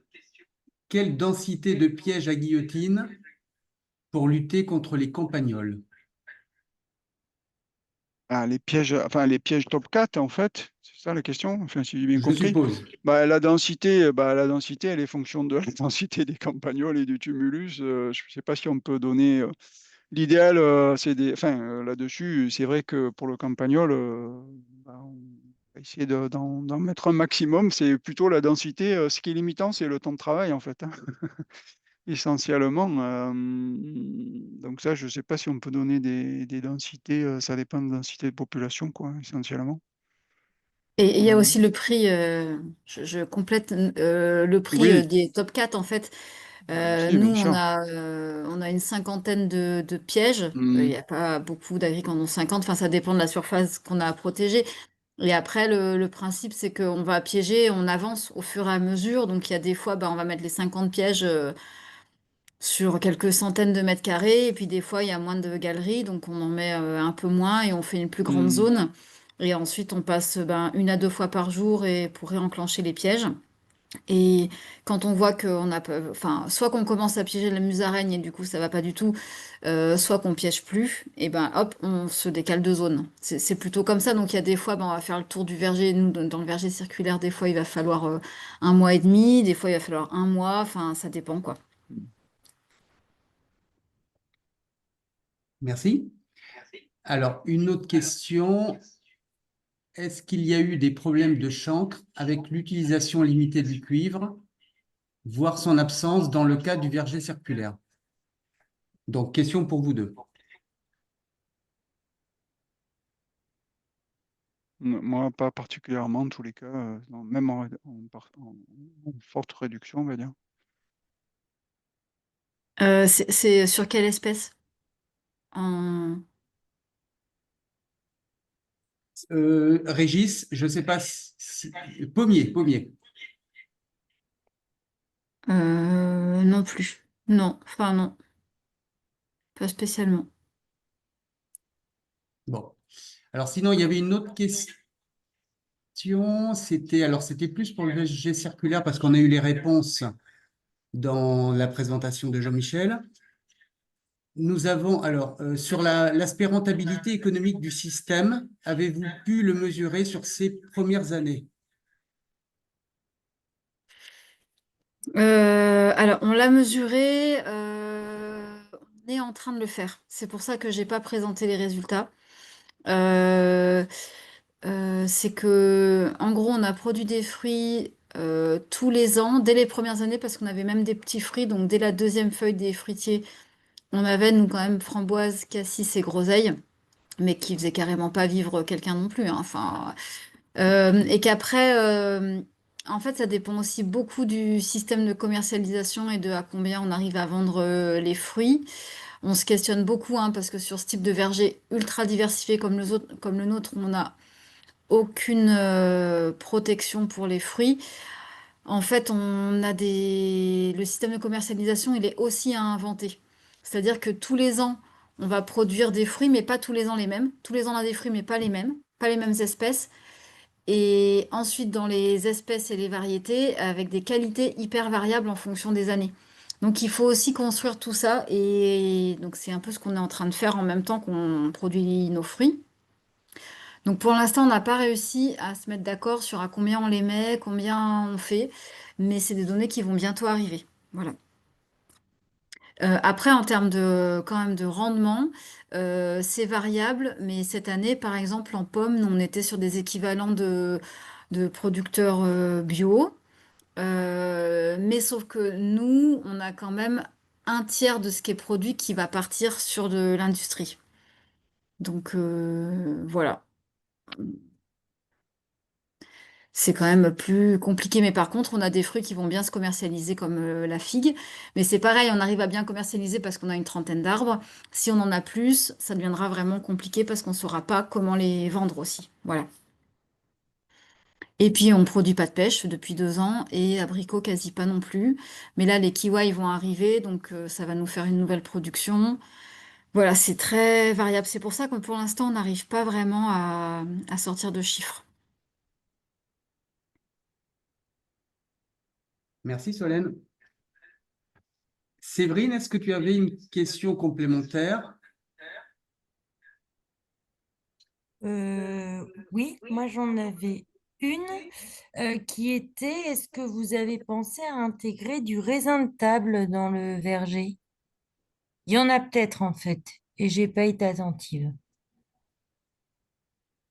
quelle densité de pièges à guillotine pour lutter contre les campagnols? Ah, les pièges top 4 en fait, c'est ça la question, enfin, si j'ai bien Je compris. suppose. La densité, elle est fonction de la densité des campagnols et du tumulus. Je ne sais pas si on peut donner. L'idéal, là-dessus, c'est vrai que pour le campagnol, on va essayer d'en mettre un maximum. C'est plutôt la densité. Ce qui est limitant, c'est le temps de travail, en fait, hein, essentiellement. Donc ça, je ne sais pas si on peut donner des densités. Ça dépend de la densité de population, quoi, essentiellement. Et il y a Euh, aussi le prix, je complète le prix oui, des top 4 en fait. aussi, Nous, bien sûr. on a une cinquantaine de pièges. Il Hmm, n'y a pas beaucoup d'agris qui en ont 50. Enfin, ça dépend de la surface qu'on a à protéger. Et après, le principe, c'est qu'on va piéger, on avance au fur et à mesure. Donc, il y a des fois, on va mettre les 50 pièges sur quelques centaines de mètres carrés. Et puis, des fois, il y a moins de galeries. Donc, on en met un peu moins et on fait une plus grande hmm, zone. Et ensuite, on passe 1 à 2 fois par jour et pour réenclencher les pièges. Et quand on voit qu'on a, enfin, soit qu'on commence à piéger la musaraigne et du coup ça va pas du tout, soit qu'on piège plus, et ben hop, on se décale de zone. C'est plutôt comme ça. Donc il y a des fois, on va faire le tour du verger. Nous, dans le verger circulaire, des fois il va falloir 1 mois et demi, des fois il va falloir 1 mois. Enfin, ça dépend quoi. Merci. Alors, une autre question. Est-ce qu'il y a eu des problèmes de chancre avec l'utilisation limitée du cuivre, voire son absence dans le cas du verger circulaire? Donc, question pour vous deux. Moi, pas particulièrement, en tous les cas, non, même en forte réduction, on va dire. C'est sur quelle espèce? En- Régis, je ne sais pas pommier, pommier. Non plus. Non, enfin non, pas spécialement. Bon. Alors sinon, il y avait une autre question. C'était plus pour le VSG circulaire parce qu'on a eu les réponses dans la présentation de Jean-Michel. Nous avons, sur l'aspect rentabilité économique du système, avez-vous pu le mesurer sur ces premières années? Alors, on l'a mesuré, on est en train de le faire. C'est pour ça que j'ai pas présenté les résultats. Euh, c'est que, en gros, on a produit des fruits tous les ans, dès les premières années, parce qu'on avait même des petits fruits. Donc, dès la deuxième feuille des fruitiers, on avait, nous, quand même, framboise, cassis et groseille, mais qui faisait carrément pas vivre quelqu'un non plus, hein. Enfin, et qu'après, en fait, ça dépend aussi beaucoup du système de commercialisation et de à combien on arrive à vendre les fruits. On se questionne beaucoup, hein, parce que sur ce type de verger ultra diversifié comme le nôtre, on n'a aucune protection pour les fruits. En fait, le système de commercialisation, il est aussi à inventer. C'est-à-dire que tous les ans, on va produire des fruits, mais pas tous les ans les mêmes. Tous les ans, on a des fruits, mais pas les mêmes espèces. Et ensuite, dans les espèces et les variétés, avec des qualités hyper variables en fonction des années. Donc, il faut aussi construire tout ça. Et donc, c'est un peu ce qu'on est en train de faire en même temps qu'on produit nos fruits. Donc, pour l'instant, on n'a pas réussi à se mettre d'accord sur à combien on les met, combien on fait. Mais c'est des données qui vont bientôt arriver. Voilà. Après, en termes de, quand même de rendement, c'est variable. Mais cette année, par exemple, en pommes, nous, on était sur des équivalents de producteurs bio. Mais sauf que nous, on a quand même un tiers de ce qui est produit qui va partir sur de l'industrie. Donc voilà, c'est quand même plus compliqué. Mais par contre, on a des fruits qui vont bien se commercialiser comme la figue. Mais c'est pareil, on arrive à bien commercialiser parce qu'on a une trentaine d'arbres. Si on en a plus, ça deviendra vraiment compliqué parce qu'on ne saura pas comment les vendre aussi. Voilà. Et puis, on ne produit pas de pêche depuis 2 ans et abricots quasi pas non plus. Mais là, les kiwis vont arriver, donc ça va nous faire une nouvelle production. Voilà, c'est très variable. C'est pour ça que pour l'instant, on n'arrive pas vraiment à sortir de chiffres. Merci Solène. Séverine, est-ce que tu avais une question complémentaire? Oui, moi j'en avais une qui était, est-ce que vous avez pensé à intégrer du raisin de table dans le verger? Il y en a peut-être en fait, et j'ai pas été attentive.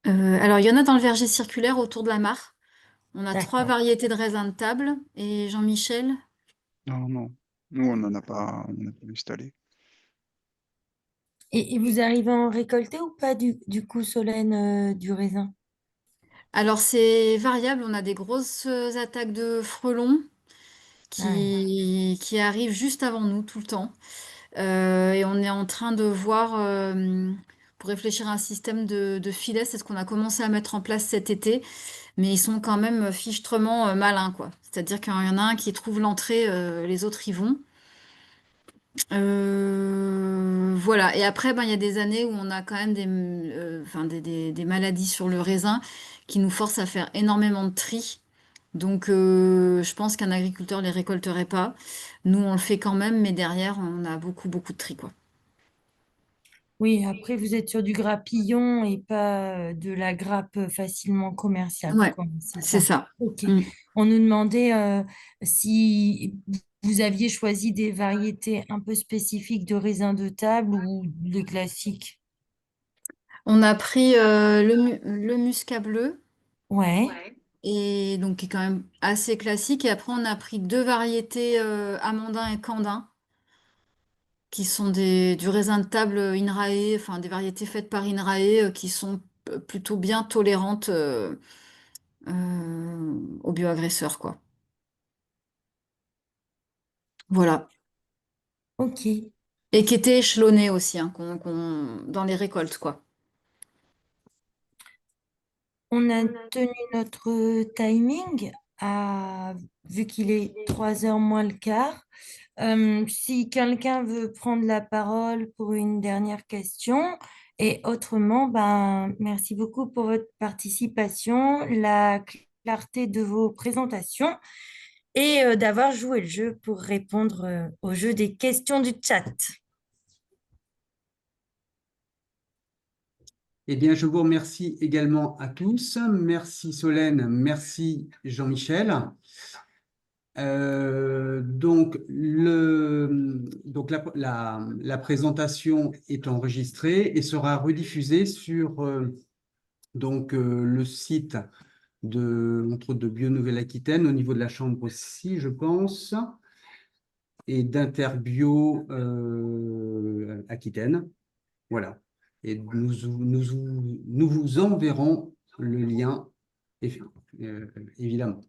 Alors, il y en a dans le verger circulaire autour de la mare. On a 3 variétés D'accord. de raisins de table. Et Jean-Michel? Non, non. Nous, on n'en a pas installé. Et vous arrivez à en récolter ou pas du coup, Solène, du raisin? Alors, c'est variable. On a des grosses attaques de frelons Ah oui. qui arrivent juste avant nous, tout le temps. Et on est en train de voir, pour réfléchir à un système de filets, c'est ce qu'on a commencé à mettre en place cet été, mais ils sont quand même fichtrement malins, quoi. C'est-à-dire qu'il y en a un qui trouve l'entrée, les autres y vont. Voilà. Et après, ben, il y a des années où on a quand même enfin, des maladies sur le raisin qui nous forcent à faire énormément de tri. Donc, je pense qu'un agriculteur les récolterait pas. Nous, on le fait quand même, mais derrière, on a beaucoup, beaucoup de tri, quoi. Oui, après, vous êtes sur du grappillon et pas de la grappe facilement commerciable, Ouais, quoi. C'est c'est ça. ça. Ok. Mm. On nous demandait si vous aviez choisi des variétés un peu spécifiques de raisins de table ou de classiques. On a pris le muscat bleu, Ouais. et donc qui est quand même assez classique. Et après, on a pris 2 variétés, Amandin et Candin, qui sont du raisin de table INRAE, enfin des variétés faites par INRAE, qui sont plutôt bien tolérantes aux bioagresseurs, quoi. Voilà. Ok. Et qui étaient échelonnés aussi, hein, dans les récoltes, quoi. On a tenu notre timing vu qu'il est 3 heures moins le quart. Si quelqu'un veut prendre la parole pour une dernière question, et autrement, ben, merci beaucoup pour votre participation, la clarté de vos présentations et d'avoir joué le jeu pour répondre au jeu des questions du chat. Eh bien, je vous remercie également à tous. Merci Solène, merci Jean-Michel. Donc la présentation est enregistrée et sera rediffusée sur le site entre autres de Bio Nouvelle-Aquitaine, au niveau de la chambre aussi, je pense, et d'Interbio Aquitaine. Voilà. Et nous vous enverrons le lien, évidemment.